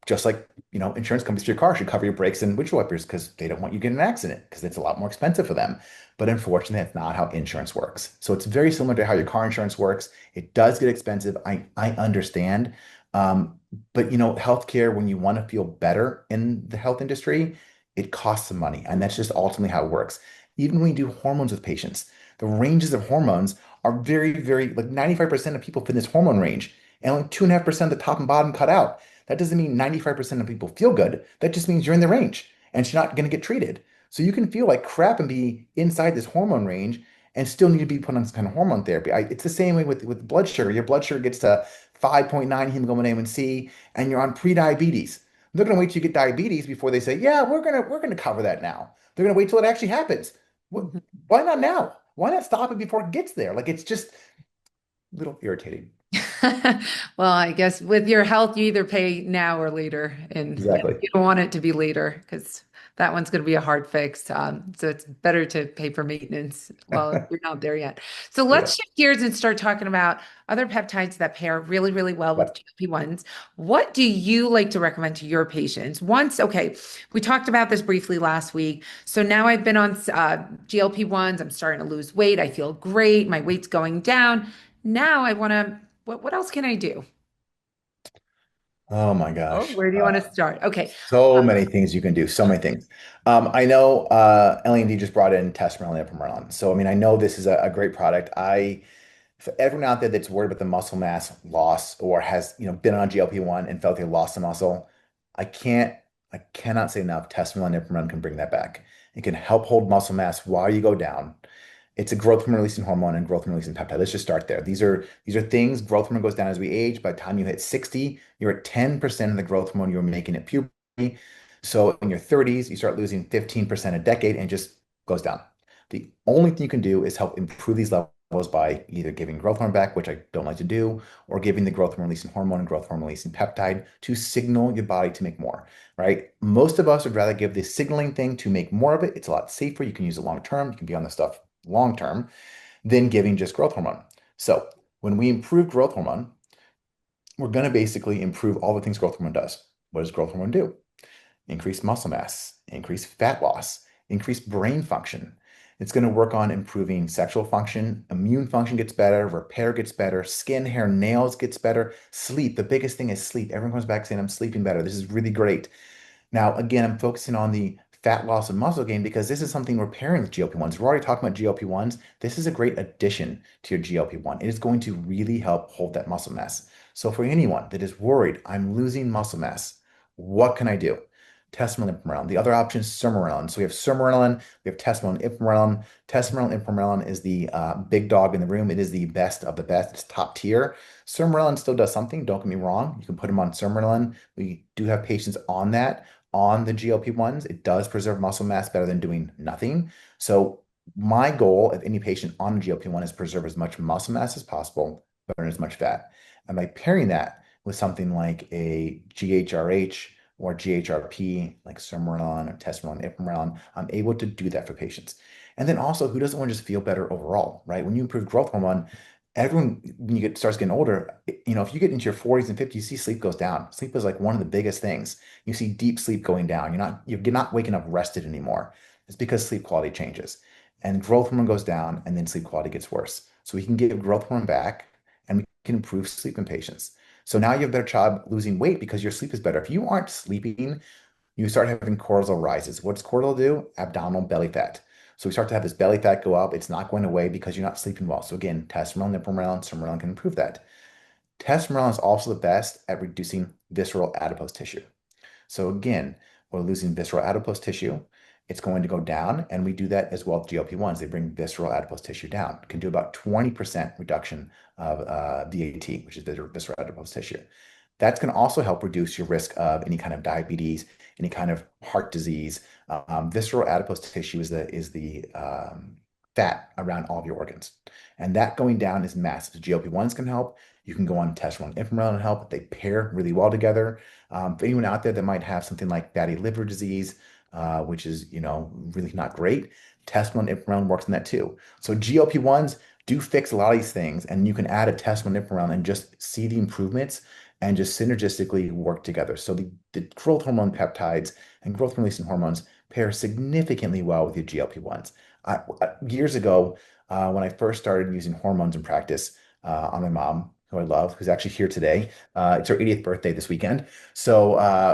S2: Just like, insurance companies for your car should cover your brakes and windshield wipers because they don't want you to get in an accident because it's a lot more expensive for them. But unfortunately, that's not how insurance works. So it's very similar to how your car insurance works. It does get expensive. I understand. But healthcare, when you want to feel better in the health industry, it costs some money. And that's just ultimately how it works. Even when we do hormones with patients, the ranges of hormones are very, very, like 95% of people fit in this hormone range, and only 2.5% of the top and bottom cut out. That doesn't mean 95% of people feel good. That just means you're in the range and you're not going to get treated. So you can feel like crap and be inside this hormone range and still need to be put on some kind of hormone therapy. It's the same way with blood sugar. Your blood sugar gets to 5.9 hemoglobin A1C and you're on pre-diabetes. They're going to wait till you get diabetes before they say, yeah, we're going to cover that now. They're going to wait till it actually happens. Why not now? Why not stop it before it gets there? Like it's just a little irritating.
S1: Well, I guess with your health, you either pay now or later, and
S2: Exactly.
S1: you don't want it to be later because that one's going to be a hard fix. So it's better to pay for maintenance while you're not there yet. So
S2: Yeah.
S1: let's shift gears and start talking about other peptides that pair really, really well with
S2: Yep.
S1: GLP-1s. What do you like to recommend to your patients? Okay, we talked about this briefly last week. So now I've been on GLP-1s. I'm starting to lose weight. I feel great. My weight's going down. Now I want to what else can I do?
S2: Oh my
S1: Oh,
S2: gosh.
S1: where do you want to start? Okay.
S2: So many things you can do. So many things. I know EllieMD just brought in Tesamorelin and Ipamorelin. So I mean, I know this is a great product. For everyone out there that's worried about the muscle mass loss or has been on GLP-1 and felt they lost the muscle, I can't I cannot say enough. Tesamorelin and Ipamorelin can bring that back. It can help hold muscle mass while you go down. It's a growth hormone releasing hormone and growth hormone releasing peptide. Let's just start there. These are things. Growth hormone goes down as we age. By the time you hit 60, you're at 10% of the growth hormone you were making at puberty. So in your 30s, you start losing 15% a decade and it just goes down. The only thing you can do is help improve these levels by either giving growth hormone back, which I don't like to do, or giving the growth hormone releasing hormone and growth hormone releasing peptide to signal your body to make more, right? Most of us would rather give the signaling thing to make more of it. It's a lot safer. You can use it long term. You can be on this stuff long term than giving just growth hormone. So when we improve growth hormone, we're going to basically improve all the things growth hormone does. What does growth hormone do? Increase muscle mass, increase fat loss, increase brain function. It's going to work on improving sexual function, immune function gets better, repair gets better, skin, hair, nails gets better, sleep. The biggest thing is sleep. Everyone comes back saying, I'm sleeping better. This is really great. Now, again, I'm focusing on the fat loss and muscle gain because this is something we're pairing with GLP-1s. We're already talking about GLP-1s. This is a great addition to your GLP-1. It is going to really help hold that muscle mass. So for anyone that is worried, I'm losing muscle mass, what can I do? Tesamorelin, ipamorelin. The other option is Synergistic. So we have Synergistic, we have Tesamorelin, ipamorelin. Tesamorelin, ipamorelin is the big dog in the room. It is the best of the best. It's top tier. Synergistic still does something. Don't get me wrong. You can put them on Synergistic. We do have patients on that, on the GLP-1s. It does preserve muscle mass better than doing nothing. So my goal of any patient on a GLP-1 is preserve as much muscle mass as possible, burn as much fat. And by pairing that with something like a GHRH or GHRP, like Sermorelin or Tesamorelin, ipamorelin, I'm able to do that for patients. And then also, who doesn't want to just feel better overall, right? When you improve growth hormone, everyone, when you starts getting older, if you get into your 40s and 50s, you see sleep goes down. Sleep is like one of the biggest things. You see deep sleep going down. You're not waking up rested anymore. It's because sleep quality changes. And growth hormone goes down, and then sleep quality gets worse. So we can give growth hormone back, and we can improve sleep in patients. So now you have a better job losing weight because your sleep is better. If you aren't sleeping, you start having cortisol rises. What does cortisol do? Abdominal belly fat. So we start to have this belly fat go up. It's not going away because you're not sleeping well. So again, tesamorelin, ipamorelin, sermorelin can improve that. Tesamorelin is also the best at reducing visceral adipose tissue. So again, we're losing visceral adipose tissue. It's going to go down, and we do that as well with GLP-1s. They bring visceral adipose tissue down. Can do about 20% reduction of VAT, which is visceral adipose tissue. That's going to also help reduce your risk of any kind of diabetes, any kind of heart disease. Visceral adipose tissue is the fat around all of your organs. And that going down is massive. GLP-1s can help. You can go on testosterone and ipamorelin and help. They pair really well together. For anyone out there that might have something like fatty liver disease, which is, really not great, testosterone and ipamorelin works in that too. So GLP-1s do fix a lot of these things, and you can add a testosterone and ipamorelin and just see the improvements and just synergistically work together. So the growth hormone peptides and growth releasing hormones pair significantly well with your GLP-1s. Years ago, when I first started using hormones in practice on my mom, who I love, who's actually here today. It's her 80th birthday this weekend. So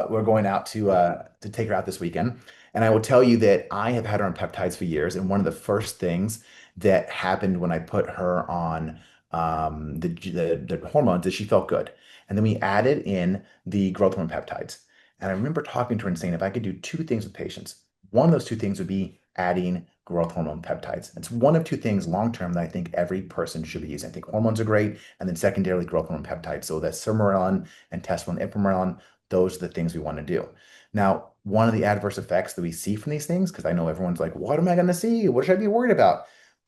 S2: we're going out to take her out this weekend. And I will tell you that I have had her on peptides for years. And one of the first things that happened when I put her on the hormones is she felt good. And then we added in the growth hormone peptides. And I remember talking to her and saying, if I could do two things with patients, one of those two things would be adding growth hormone peptides. It's one of two things long term that I think every person should be using. I think hormones are great, and then secondarily growth hormone peptides. So that's sermorelin and testosterone, ipamorelin. Those are the things we want to do. Now, one of the adverse effects that we see from these things, because I know everyone's like, what am I going to see? What should I be worried about?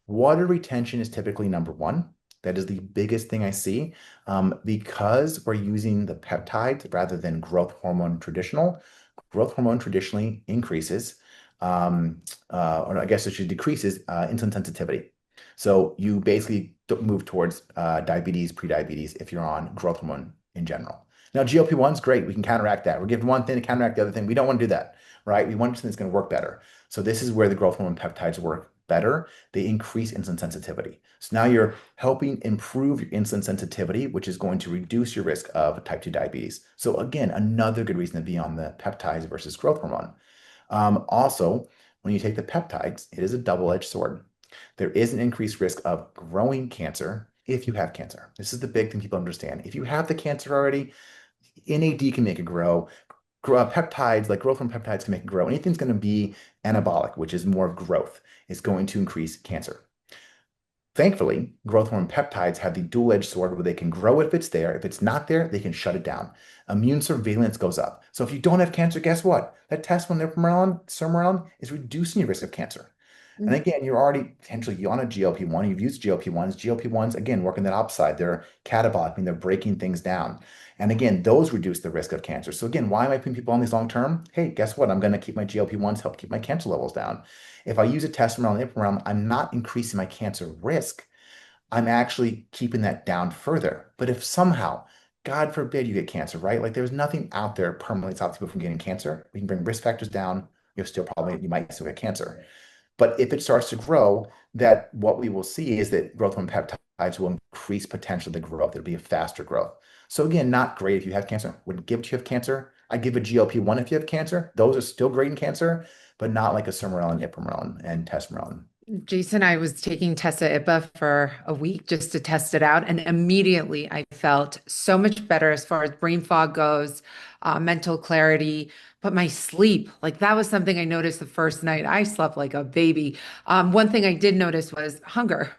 S2: Water retention is typically number one. That is the biggest thing I see. Because we're using the peptides rather than growth hormone traditionally increases, or I guess it should decreases insulin sensitivity. So you basically move towards diabetes, prediabetes if you're on growth hormone in general. Now, GLP-1 is great. We can counteract that. We're giving one thing to counteract the other thing. We don't want to do that, right? We want something that's going to work better. So this is where the growth hormone peptides work better. They increase insulin sensitivity. So now you're helping improve your insulin sensitivity, which is going to reduce your risk of type 2 diabetes. So again, another good reason to be on the peptides versus growth hormone. Also, when you take the peptides, it is a double-edged sword. There is an increased risk of growing cancer if you have cancer. This is the big thing people understand. If you have the cancer already, NAD can make it grow. Peptides, like growth hormone peptides, can make it grow. Anything's going to be anabolic, which is more of growth, is going to increase cancer. Thankfully, growth hormone peptides have the dual-edged sword where they can grow it if it's there. If it's not there, they can shut it down. Immune surveillance goes up. So if you don't have cancer, guess what? That testosterone, ipamorelin, sermorelin is reducing your risk of cancer. And again, you're already potentially on a GLP-1. You've used GLP-1s. GLP-1s, again, work on that upside. They're catabolic, I mean, they're breaking things down. And again, those reduce the risk of cancer. So again, why am I putting people on these long term? Hey, guess what? I'm going to keep my GLP-1s, help keep my cancer levels down. If I use a testosterone and ipamorelin, I'm not increasing my cancer risk. I'm actually keeping that down further. But if somehow, God forbid, you get cancer, right? Like there's nothing out there permanently stops people from getting cancer. We can bring risk factors down. You might still get cancer. But if it starts to grow, that what we will see is that growth hormone peptides will increase potential the growth. It'll be a faster growth. So again, not great if you have cancer. Wouldn't give it if you have cancer. I give a GLP-1 if you have cancer. Those are still great in cancer, but not like a sermorelin, ipamorelin, and tesamorelin
S1: Jason, I was taking Tessa for a week just to test it out, and immediately I felt so much better as far as brain fog goes, mental clarity, but my sleep, like that was something I noticed the first night. I slept like a baby. One thing I did notice was hunger,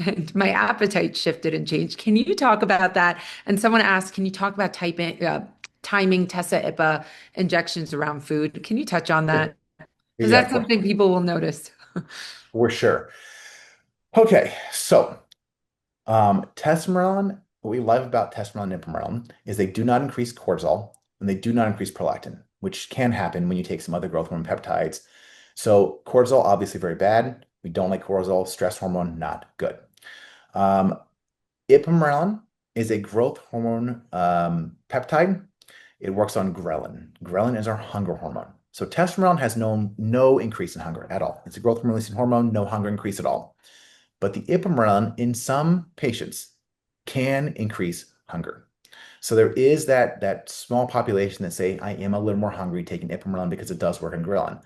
S1: and my appetite shifted and changed. Can you talk about that? And someone asked, can you talk about timing Tessa injections around food? Can you touch on
S2: Sure.
S1: that? Because
S2: Yeah,
S1: that's
S2: of course,
S1: something people will notice.
S2: for sure. Okay, so Tesamorelin, what we love about Tesamorelin and Ipamorelin is they do not increase cortisol and they do not increase prolactin, which can happen when you take some other growth hormone peptides. So cortisol, obviously very bad. We don't like cortisol. Stress hormone, not good. Um, Ipamorelin is a growth hormone peptide. It works on ghrelin. Ghrelin is our hunger hormone. So testosterone has no increase in hunger at all. It's a growth hormone releasing hormone, no hunger increase at all. But the ipamorelin in some patients can increase hunger. So there is that small population that say, I am a little more hungry taking ipamorelin because it does work on ghrelin.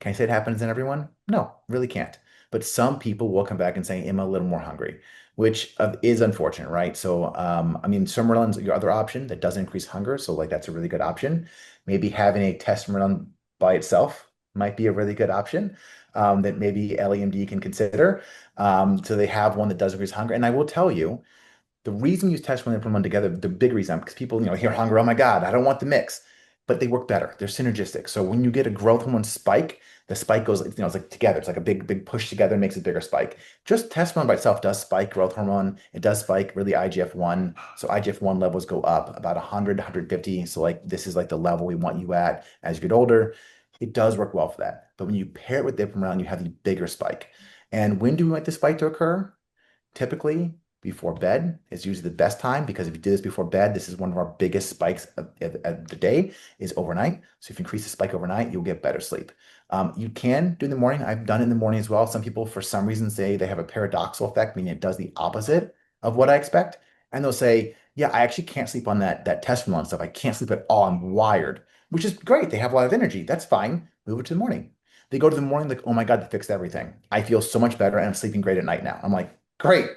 S2: Can I say it happens in everyone? No, really can't. But some people will come back and say, I'm a little more hungry, which is unfortunate, right? So, I mean, Sermorelin is your other option that doesn't increase hunger. So, like, that's a really good option. Maybe having a Tesamorelin by itself might be a really good option that maybe LEMD can consider. So they have one that does increase hunger. And I will tell you, the reason we use testosterone and hormone together, the big reason, because people, hear hunger, oh my God, I don't want the mix. But they work better. They're synergistic. So when you get a growth hormone spike, the spike goes, it's like together. It's like a big push together and makes a bigger spike. Just testosterone by itself does spike growth hormone. It does spike really IGF-1. So IGF-1 levels go up about 100, 150. So like this is like the level we want you at as you get older. It does work well for that. But when you pair it with ipamorelin, you have the bigger spike. And when do we want the spike to occur? Typically before bed is usually the best time because if you do this before bed, this is one of our biggest spikes of the day is overnight. So if you increase the spike overnight, you'll get better sleep. You can do in the morning. I've done it in the morning as well. Some people, for some reason, say they have a paradoxical effect, meaning it does the opposite of what I expect. And they'll say, yeah, I actually can't sleep on that testosterone stuff. I can't sleep at all. I'm wired, which is great. They have a lot of energy. That's fine. Move it to the morning. They go to the morning like, oh my God, they fixed everything. I feel so much better and I'm sleeping great at night now. I'm like, great.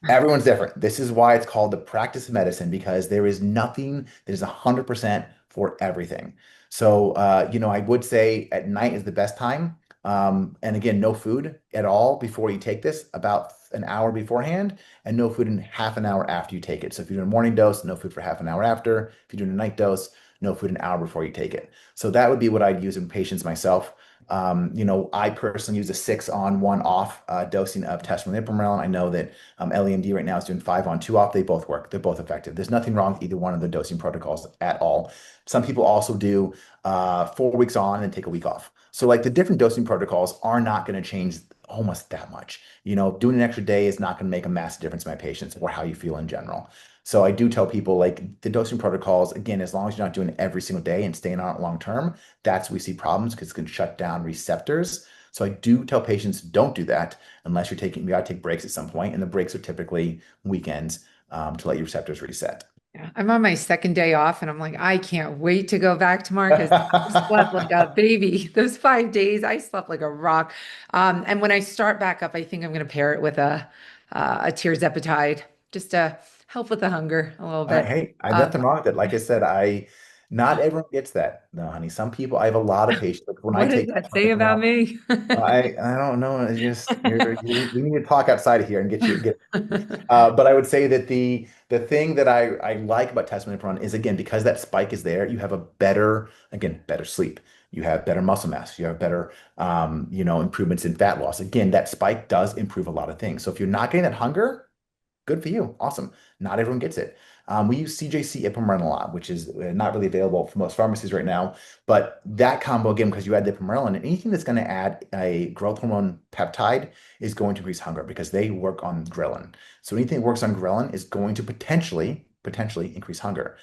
S2: Everyone's different. This is why it's called the practice of medicine because there is nothing that is 100% for everything. So, I would say at night is the best time. And again, no food at all before you take this, about an hour beforehand, and no food in half an hour after you take it. So if you're doing a morning dose, no food for half an hour after. If you're doing a night dose, no food an hour before you take it. So that would be what I'd use in patients myself. I personally use a 6 on 1 off dosing of testosterone. I know that LEMD right now is doing 5 on 2 off. They both work. They're both effective. There's nothing wrong with either one of the dosing protocols at all. Some people also do 4 weeks on and take a week off. So like the different dosing protocols are not going to change almost that much. Doing an extra day is not going to make a massive difference in my patients or how you feel in general. So I do tell people like the dosing protocols, again, as long as you're not doing it every single day and staying on it long term, that's where we see problems because it can shut down receptors. So I do tell patients don't do that unless you got to take breaks at some point, and the breaks are typically weekends to let your receptors reset.
S1: Yeah, I'm on my second day off and I'm like, I can't wait to go back tomorrow because I slept like a baby. Those 5 days, I slept like a rock. And when I start back up, I think I'm going to pair it with a tirzepatide just to help with the hunger a little bit.
S2: Hey, I
S1: Um,
S2: nothing wrong with it. Like I said, not everyone gets that. No, honey. Some people, I have a lot of patients. Like when I
S1: what does
S2: take
S1: that say about me?
S2: I don't know. It's just we need to talk outside of here and get. But I would say that the thing that I like about testominoprone is again because that spike is there, you have a better sleep. You have better muscle mass. You have better improvements in fat loss. Again, that spike does improve a lot of things. So if you're not getting that hunger, good for you. Awesome. Not everyone gets it. We use CJC ipamorelin a lot, which is not really available for most pharmacies right now. But that combo, again, because you add the ipamorelin, and anything that's going to add a growth hormone peptide is going to increase hunger because they work on ghrelin. So anything that works on ghrelin is going to potentially increase hunger.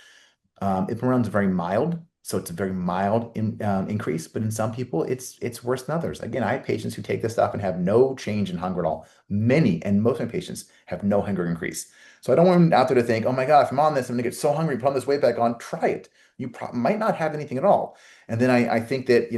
S2: Ipamorelin is very mild, so it's a very mild increase, but in some people, it's worse than others. Again, I have patients who take this stuff and have no change in hunger at all. Many and most of my patients have no hunger increase. So I don't want them out there to think, oh my God, if I'm on this, I'm gonna get so hungry, put on this weight back on. Try it. You might not have anything at all. And then I think that,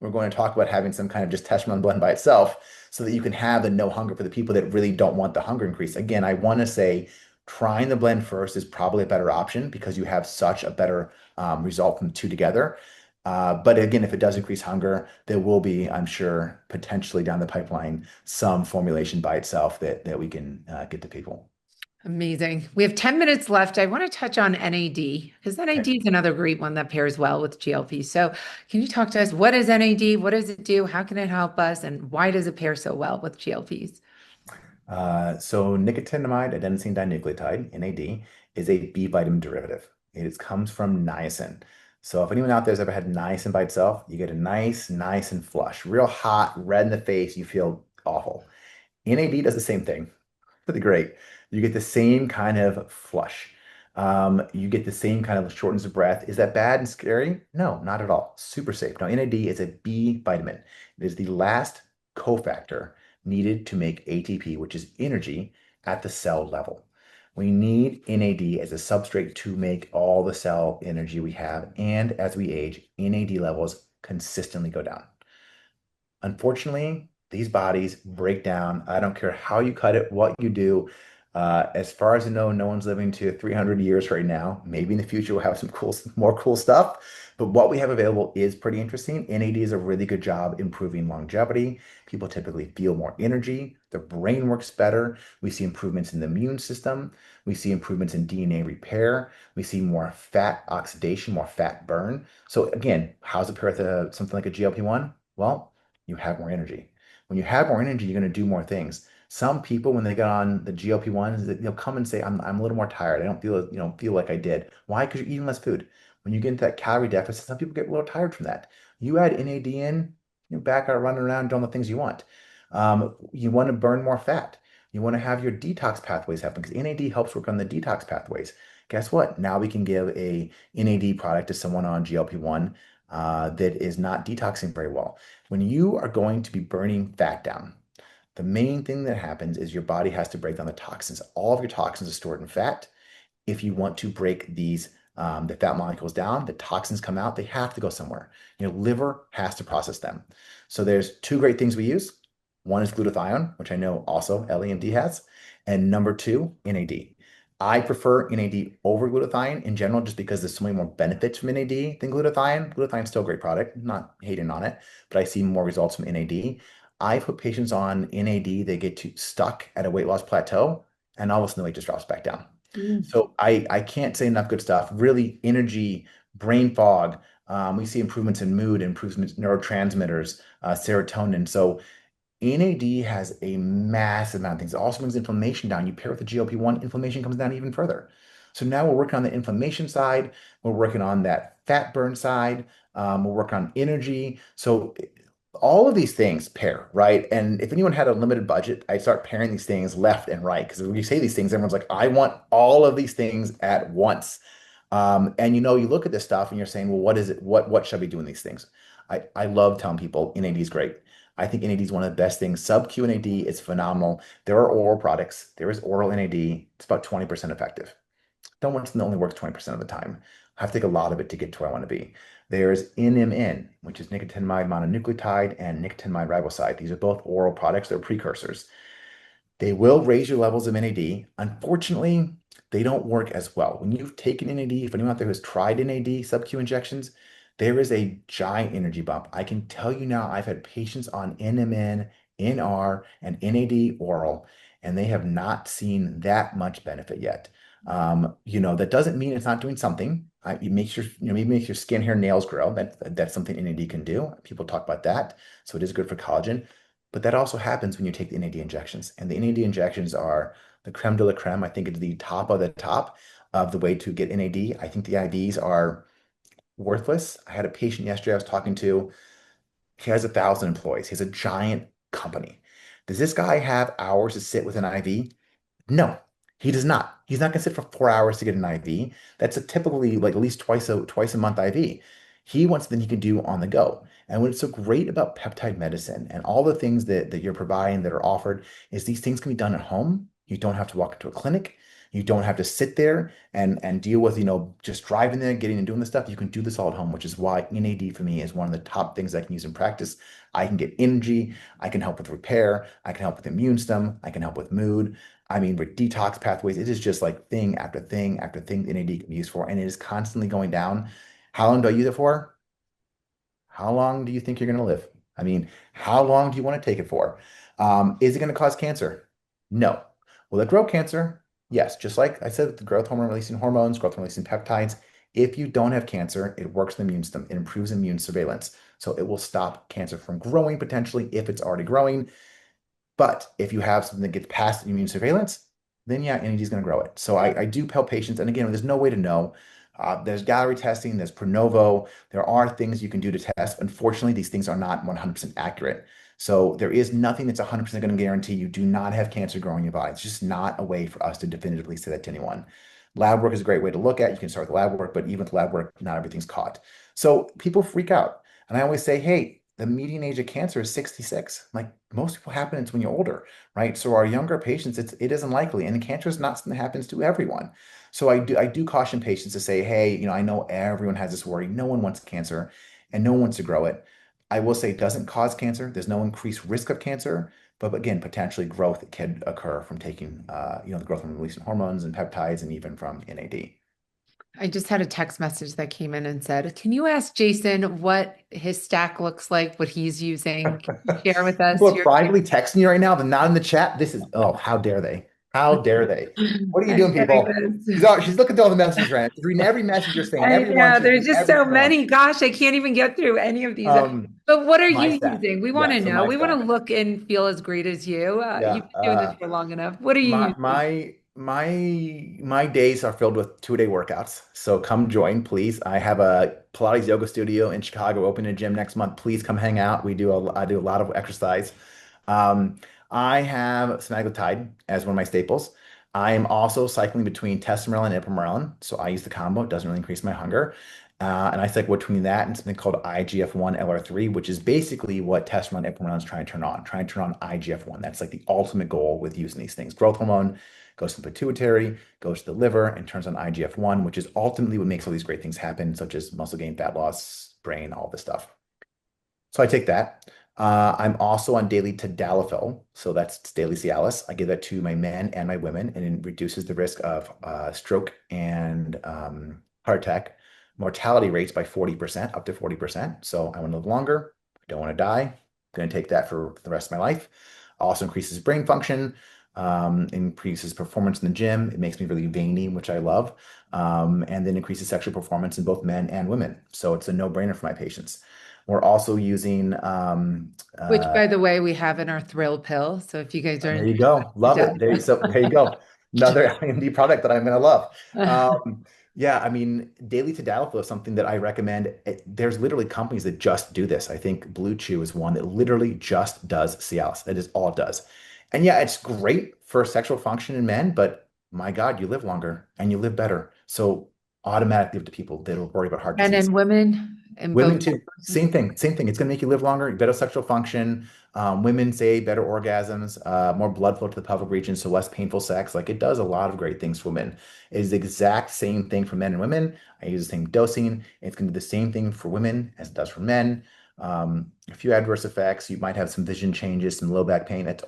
S2: we're going to talk about having some kind of just Tesamorelin blend by itself so that you can have the no hunger for the people that really don't want the hunger increase. Again, I want to say trying the blend first is probably a better option because you have such a better result from the two together. But again, if it does increase hunger, there will be, I'm sure, potentially down the pipeline, some formulation by itself that we can get to people.
S1: Amazing. We have 10 minutes left. I want to touch on NAD because
S2: Okay.
S1: NAD is another great one that pairs well with GLP. So, can you talk to us? What is NAD? What does it do? How can it help us? And why does it pair so well with GLPs?
S2: So nicotinamide adenosine dinucleotide, NAD, is a B vitamin derivative. Comes from niacin. So if anyone out there has ever had niacin by itself, you get a nice, nice and flush, real hot, red in the face. You feel awful. NAD does the same thing. Really great. You get the same kind of flush. You get the same kind of shortness of breath. Is that bad and scary? No, not at all. Super safe. Now, NAD is a B vitamin. It is the last cofactor needed to make ATP, which is energy at the cell level. We need NAD as a substrate to make all the cell energy we have. And as we age, NAD levels consistently go down. Unfortunately, these bodies break down. I don't care how you cut it, what you do. As far as I know, no one's living to 300 years right now. Maybe in the future we'll have some more cool stuff. But what we have available is pretty interesting. NAD does a really good job improving longevity. People typically feel more energy. Their brain works better. We see improvements in the immune system. We see improvements in DNA repair. We see more fat oxidation, more fat burn. So again, how's it pair with something like a GLP-1? Well, you have more energy. When you have more energy, you're going to do more things. Some people, when they get on the GLP-1s, they'll come and say, I'm a little more tired. I don't feel like I did. Why? Because you're eating less food. When you get into that calorie deficit, some people get a little tired from that. You add NAD in, you're back out running around doing the things you want. You want to burn more fat. You want to have your detox pathways happen because NAD helps work on the detox pathways. Guess what? Now we can give a NAD product to someone on GLP-1 that is not detoxing very well. When you are going to be burning fat down, the main thing that happens is your body has to break down the toxins. All of your toxins are stored in fat. If you want to break the fat molecules down, the toxins come out, they have to go somewhere. Your liver has to process them. So there's two great things we use. One is glutathione, which I know also EllieMD has, and number two, NAD. I prefer NAD over glutathione in general, just because there's so many more benefits from NAD than glutathione. Glutathione's still a great product, not hating on it, but I see more results from NAD. I put patients on NAD, they get stuck at a weight loss plateau, and all of a sudden the weight just drops back down.
S1: Mm.
S2: So I can't say enough good stuff. Really, energy, brain fog. We see improvements in mood, improvements in neurotransmitters, serotonin. So NAD has a massive amount of things. It also brings inflammation down. You pair with the GLP-1, inflammation comes down even further. So now we're working on the inflammation side. We're working on that fat burn side. We're working on energy. So all of these things pair, right? And if anyone had a limited budget, I start pairing these things left and right. Because when you say these things, everyone's like, I want all of these things at once. And you look at this stuff and you're saying, well, what is it? What should I be doing these things? I love telling people NAD is great. I think NAD is one of the best things. Sub-Q NAD is phenomenal. There are oral products. There is oral NAD. It's about 20% effective. Don't want something that only works 20% of the time. I have to take a lot of it to get to where I want to be. There's NMN, which is nicotinamide mononucleotide, and nicotinamide riboside. These are both oral products. They're precursors. They will raise your levels of NAD. Unfortunately, they don't work as well. When you've taken NAD, if anyone out there has tried NAD sub-Q injections, there is a giant energy bump. I can tell you now, I've had patients on NMN, NR, and NAD oral, and they have not seen that much benefit yet. That doesn't mean it's not doing something. It makes maybe makes your skin, hair, nails grow. That's something NAD can do. People talk about that. So it is good for collagen. But that also happens when you take the NAD injections. And the NAD injections are the creme de la creme. I think it's the top of the top of the way to get NAD. I think the IVs are worthless. I had a patient yesterday I was talking to. He has 1,000 employees. He has a giant company. Does this guy have hours to sit with an IV? No, he does not. He's not going to sit for 4 hours to get an IV. That's a typically like at least twice a month IV. He wants something he can do on the go. And what's so great about peptide medicine and all the things that you're providing that are offered is these things can be done at home. You don't have to walk into a clinic. You don't have to sit there and deal with, just driving there, getting and doing the stuff. You can do this all at home, which is why NAD for me is one of the top things I can use in practice. I can get energy, I can help with repair, I can help with immune system, I can help with mood. I mean, with detox pathways, it is just like thing after thing after thing NAD can be used for, and it is constantly going down. How long do I use it for? How long do you think you're going to live? I mean, how long do you want to take it for? Is it going to cause cancer? No. Will it grow cancer? Yes. Just like I said, with the growth hormone releasing hormones, growth hormone releasing peptides. If you don't have cancer, it works the immune system. It improves immune surveillance. So it will stop cancer from growing potentially if it's already growing. But if you have something that gets past immune surveillance, then yeah, NAD is going to grow it. So I do tell patients, and again, there's no way to know. There's Gallery testing, there's Pronovo. There are things you can do to test. Unfortunately, these things are not 100% accurate. So there is nothing that's 100% going to guarantee you do not have cancer growing in your body. It's just not a way for us to definitively say that to anyone. Lab work is a great way to look at. You can start with lab work, but even with lab work, not everything's caught. So people freak out. And I always say, hey, the median age of cancer is 66. Like most people happens when you're older, right? So our younger patients, it isn't likely, and cancer is not something that happens to everyone. So I do caution patients to say, hey, I know everyone has this worry. No one wants cancer, and no one wants to grow it. I will say it doesn't cause cancer. There's no increased risk of cancer, but again, potentially growth can occur from taking, the growth from releasing hormones and peptides, and even from NAD.
S1: I just had a text message that came in and said, "Can you ask Jason what his stack looks like, what he's using? Can you share with
S2: People
S1: us
S2: are
S1: your
S2: privately texting you right now. They're not in the chat. Oh, how dare they? How dare they? What are you
S1: I'm
S2: doing,
S1: getting
S2: people?
S1: this.
S2: She's looking through all the messages right now. She's reading every message you're saying,
S1: I
S2: everyone.
S1: know
S2: She's
S1: there's
S2: reading
S1: just
S2: every
S1: so
S2: single one.
S1: many. Gosh, I can't even get through any of these.
S2: Um,
S1: But what are
S2: my
S1: you
S2: stack.
S1: using? We want
S2: Yeah,
S1: to
S2: so
S1: know.
S2: my
S1: We want to
S2: stack.
S1: look and feel as great as you.
S2: Yeah.
S1: You've been doing this for long enough. What are you
S2: My
S1: using?
S2: my my days are filled with 2-day workouts. So come join, please. I have a Pilates yoga studio in Chicago, open a gym next month. Please come hang out. I do a lot of exercise. Um, I have semaglutide as one of my staples. I am also cycling between Tesamorelin and Ipamorelin. So I use the combo. It doesn't really increase my hunger. And I cycle between that and something called IGF-1 LR3, which is basically what Testosterone and Ipamorelin is trying to turn on IGF-1. That's like the ultimate goal with using these things. Growth hormone goes to the pituitary, goes to the liver, and turns on IGF-1, which is ultimately what makes all these great things happen, such as muscle gain, fat loss, brain, all this stuff. So I take that. I'm also on daily tadalafil, so that's daily Cialis. I give that to my men and my women, and it reduces the risk of stroke and heart attack mortality rates by 40%, up to 40%. So I want to live longer. I don't want to die. I'm going to take that for the rest of my life. Also increases brain function, increases performance in the gym. It makes me really veiny, which I love, and then increases sexual performance in both men and women. So it's a no-brainer for my patients. We're also using
S1: Which, by the way, we have in our thrill pill. So if you guys are
S2: there you
S1: interested,
S2: go. Love it. There you go. Another EllieMD product that I'm going to love. Yeah, I mean, daily tadalafil is something that I recommend. There's literally companies that just do this. I think Blue Chew is one that literally just does Cialis. That is all it does. And yeah, it's great for sexual function in men, but my God, you live longer and you live better. So automatically to people that will worry about heart
S1: and
S2: disease.
S1: in women, in
S2: Women
S1: both
S2: too,
S1: genders.
S2: same thing, same thing. It's going to make you live longer, better sexual function. Women say better orgasms, more blood flow to the pelvic region, so less painful sex. Like it does a lot of great things for women. It is the exact same thing for men and women. I use the same dosing. It's going to do the same thing for women as it does for men. A few adverse effects. You might have some vision changes, some low back pain. It's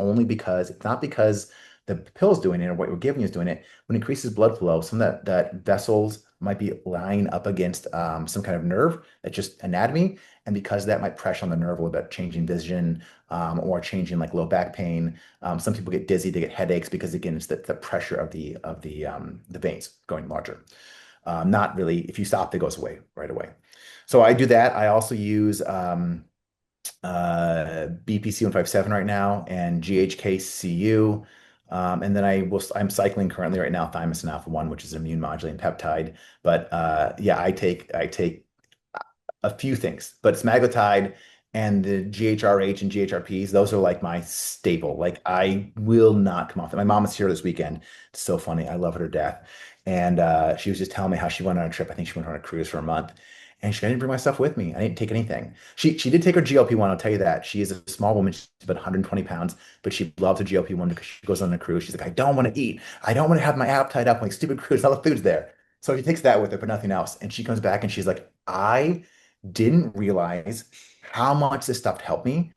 S2: not because the pill's doing it or what you're giving is doing it. When it increases blood flow, some of that vessels might be lying up against some kind of nerve that's just anatomy. And because that might pressure on the nerve a little bit, changing vision or changing like low back pain. Some people get dizzy, they get headaches because again, it's the pressure of the veins going larger. Not really, if you stop, it goes away right away. So I do that. I also use BPC 157 right now and GHKCU. And then I'm cycling currently right now thymosin alpha 1, which is an immune modulating peptide. But yeah, I take a few things, but semaglutide and the GHRH and GHRPs, those are like my staple. Like I will not come off them. My mom is here this weekend. It's so funny. I love her to death. And she was just telling me how she went on a trip. I think she went on a cruise for a month. And I didn't bring my stuff with me. I didn't take anything. She did take her GLP-1, I'll tell you that. She is a small woman. She's about 120 pounds, but she loves her GLP-1 because she goes on a cruise. She's like, I don't want to eat. I don't want to have my appetite up like stupid cruise. All the food's there. So she takes that with her, but nothing else. And she comes back and she's like, I didn't realize how much this stuff helped me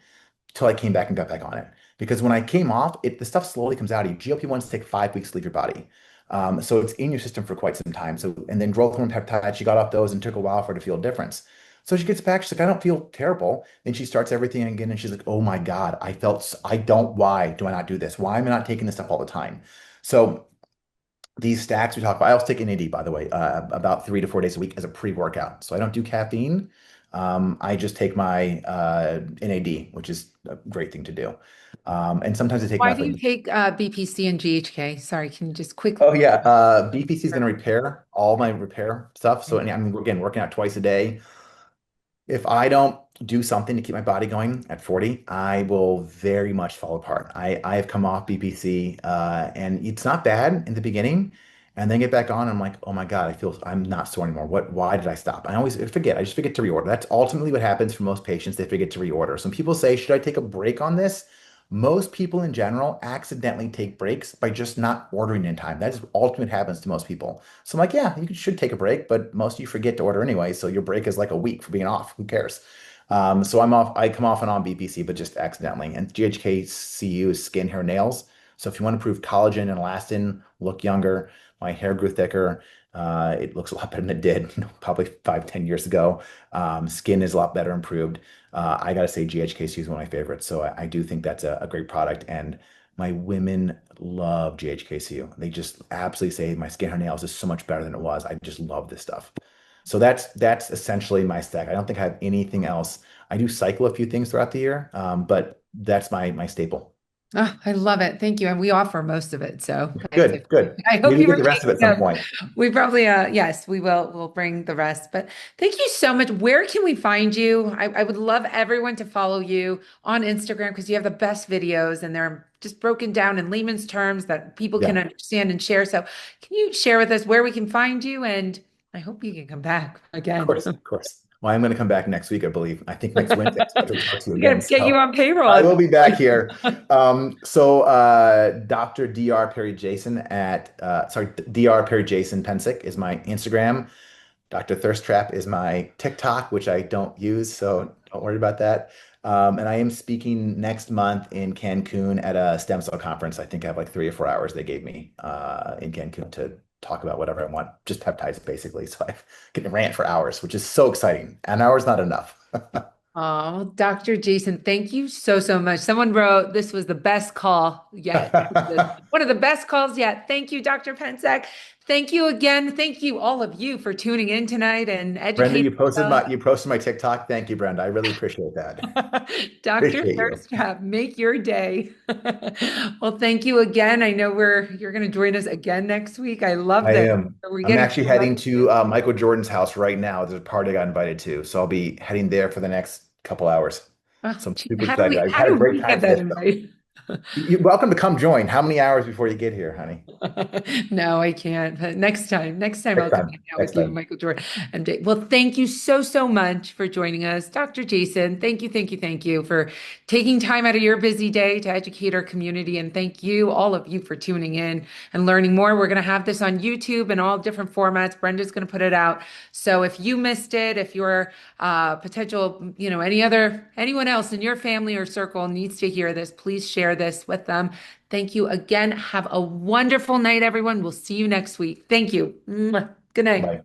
S2: till I came back and got back on it. Because when I came off, the stuff slowly comes out of you. GLP-1s take 5 weeks to leave your body. So it's in your system for quite some time. So, and then growth hormone peptides, she got off those and took a while for her to feel a difference. So she gets back, she's like, I don't feel terrible. Then she starts everything again and she's like, oh my God, why do I not do this? Why am I not taking this stuff all the time? So these stacks we talk about, I also take NAD, by the way, about 3 to 4 days a week as a pre-workout. So I don't do caffeine. I just take my NAD, which is a great thing to do. And sometimes I take
S1: Why do you
S2: nothing.
S1: take BPC and GHK? Sorry, can you just quickly?
S2: Oh yeah, BPC is going to repair all my repair stuff. So and I mean, again, working out twice a day. If I don't do something to keep my body going at 40, I will very much fall apart. I have come off BPC, and it's not bad in the beginning, and then get back on. I'm like, oh my God, I'm not sore anymore. Why did I stop? I always forget. I just forget to reorder. That's ultimately what happens for most patients. They forget to reorder. Some people say, should I take a break on this? Most people in general accidentally take breaks by just not ordering in time. That is ultimate happens to most people. So I'm like, yeah, should take a break, but most of you forget to order anyway. So your break is like a week for being off. Who cares? So I'm off. I come off and on BPC, but just accidentally. And GHKCU is skin, hair, nails. So if you want to improve collagen and elastin, look younger, my hair grew thicker. It looks a lot better than it did, probably 5, 10 years ago. Skin is a lot better improved. I gotta say, GHKC is one of my favorites. So I do think that's a great product. And my women love GHKCU. They just absolutely say my skin, hair, nails is so much better than it was. I just love this stuff. So that's essentially my stack. I don't think I have anything else. I do cycle a few things throughout the year, but that's my staple.
S1: Oh, I love it. Thank you. And we offer most of it. So
S2: Good, good.
S1: I hope
S2: Maybe
S1: you
S2: get
S1: were
S2: the rest of it
S1: taking
S2: at some
S1: them.
S2: point.
S1: We probably, yes, we will. We'll bring the rest. But thank you so much. Where can we find you? I would love everyone to follow you on Instagram because you have the best videos and they're just broken down in layman's terms that people can
S2: Yeah.
S1: understand and share. So can you share with us where we can find you? And I hope you can come back
S2: Of
S1: again.
S2: course, of course. Well, I'm going to come back next week, I believe. I think next Wednesday I'm scheduled to talk to you
S1: We got
S2: again.
S1: to get you
S2: So
S1: on payroll
S2: I
S1: at
S2: will
S1: this
S2: be back here.
S1: point.
S2: Dr. Dr. Perry Jason Dr. Perry Jason Pensick is my Instagram. Dr. Thirst Trap is my TikTok, which I don't use, so don't worry about that. And I am speaking next month in Cancun at a stem cell conference. I think I have like 3 or 4 hours they gave me in Cancun to talk about whatever I want, just peptides basically. So I can rant for hours, which is so exciting. An hour is not enough.
S1: Oh, Dr. Jason, thank you so, so much. Someone wrote this was the best call yet. One of the best calls yet. Thank you, Dr. Pensek. Thank you again. Thank you, all of you, for tuning in tonight and
S2: Brenda,
S1: educating
S2: you posted my TikTok. Thank you, Brenda. I really appreciate that.
S1: Dr.
S2: Appreciate you.
S1: Thirst Trap. Make your day. Well, thank you again. I know you're going to join us again next week. I love
S2: I
S1: this.
S2: am.
S1: We're
S2: I'm
S1: getting
S2: actually heading to Michael Jordan's house right now. There's a party I got invited to, so I'll be heading there for the next couple hours.
S1: oh,
S2: So I'm
S1: gee,
S2: super excited. I
S1: how
S2: had a
S1: do
S2: great
S1: we
S2: time
S1: get
S2: for
S1: that
S2: this though.
S1: invite?
S2: You're welcome to come join. How many hours before you get here, honey?
S1: No, I can't. But next time I'll
S2: Next
S1: come
S2: time.
S1: hang out
S2: Next
S1: with you,
S2: time.
S1: Michael Jordan. Well, thank you so, so much for joining us. Dr. Jason, thank you for taking time out of your busy day to educate our community. And thank you, all of you, for tuning in and learning more. We're going to have this on YouTube and all different formats. Brenda's going to put it out. So if you missed it, if you're potential, anyone else in your family or circle needs to hear this, please share this with them. Thank you again. Have a wonderful night, everyone. We'll see you next week. Thank you. Mwah. Good night.
S2: Bye.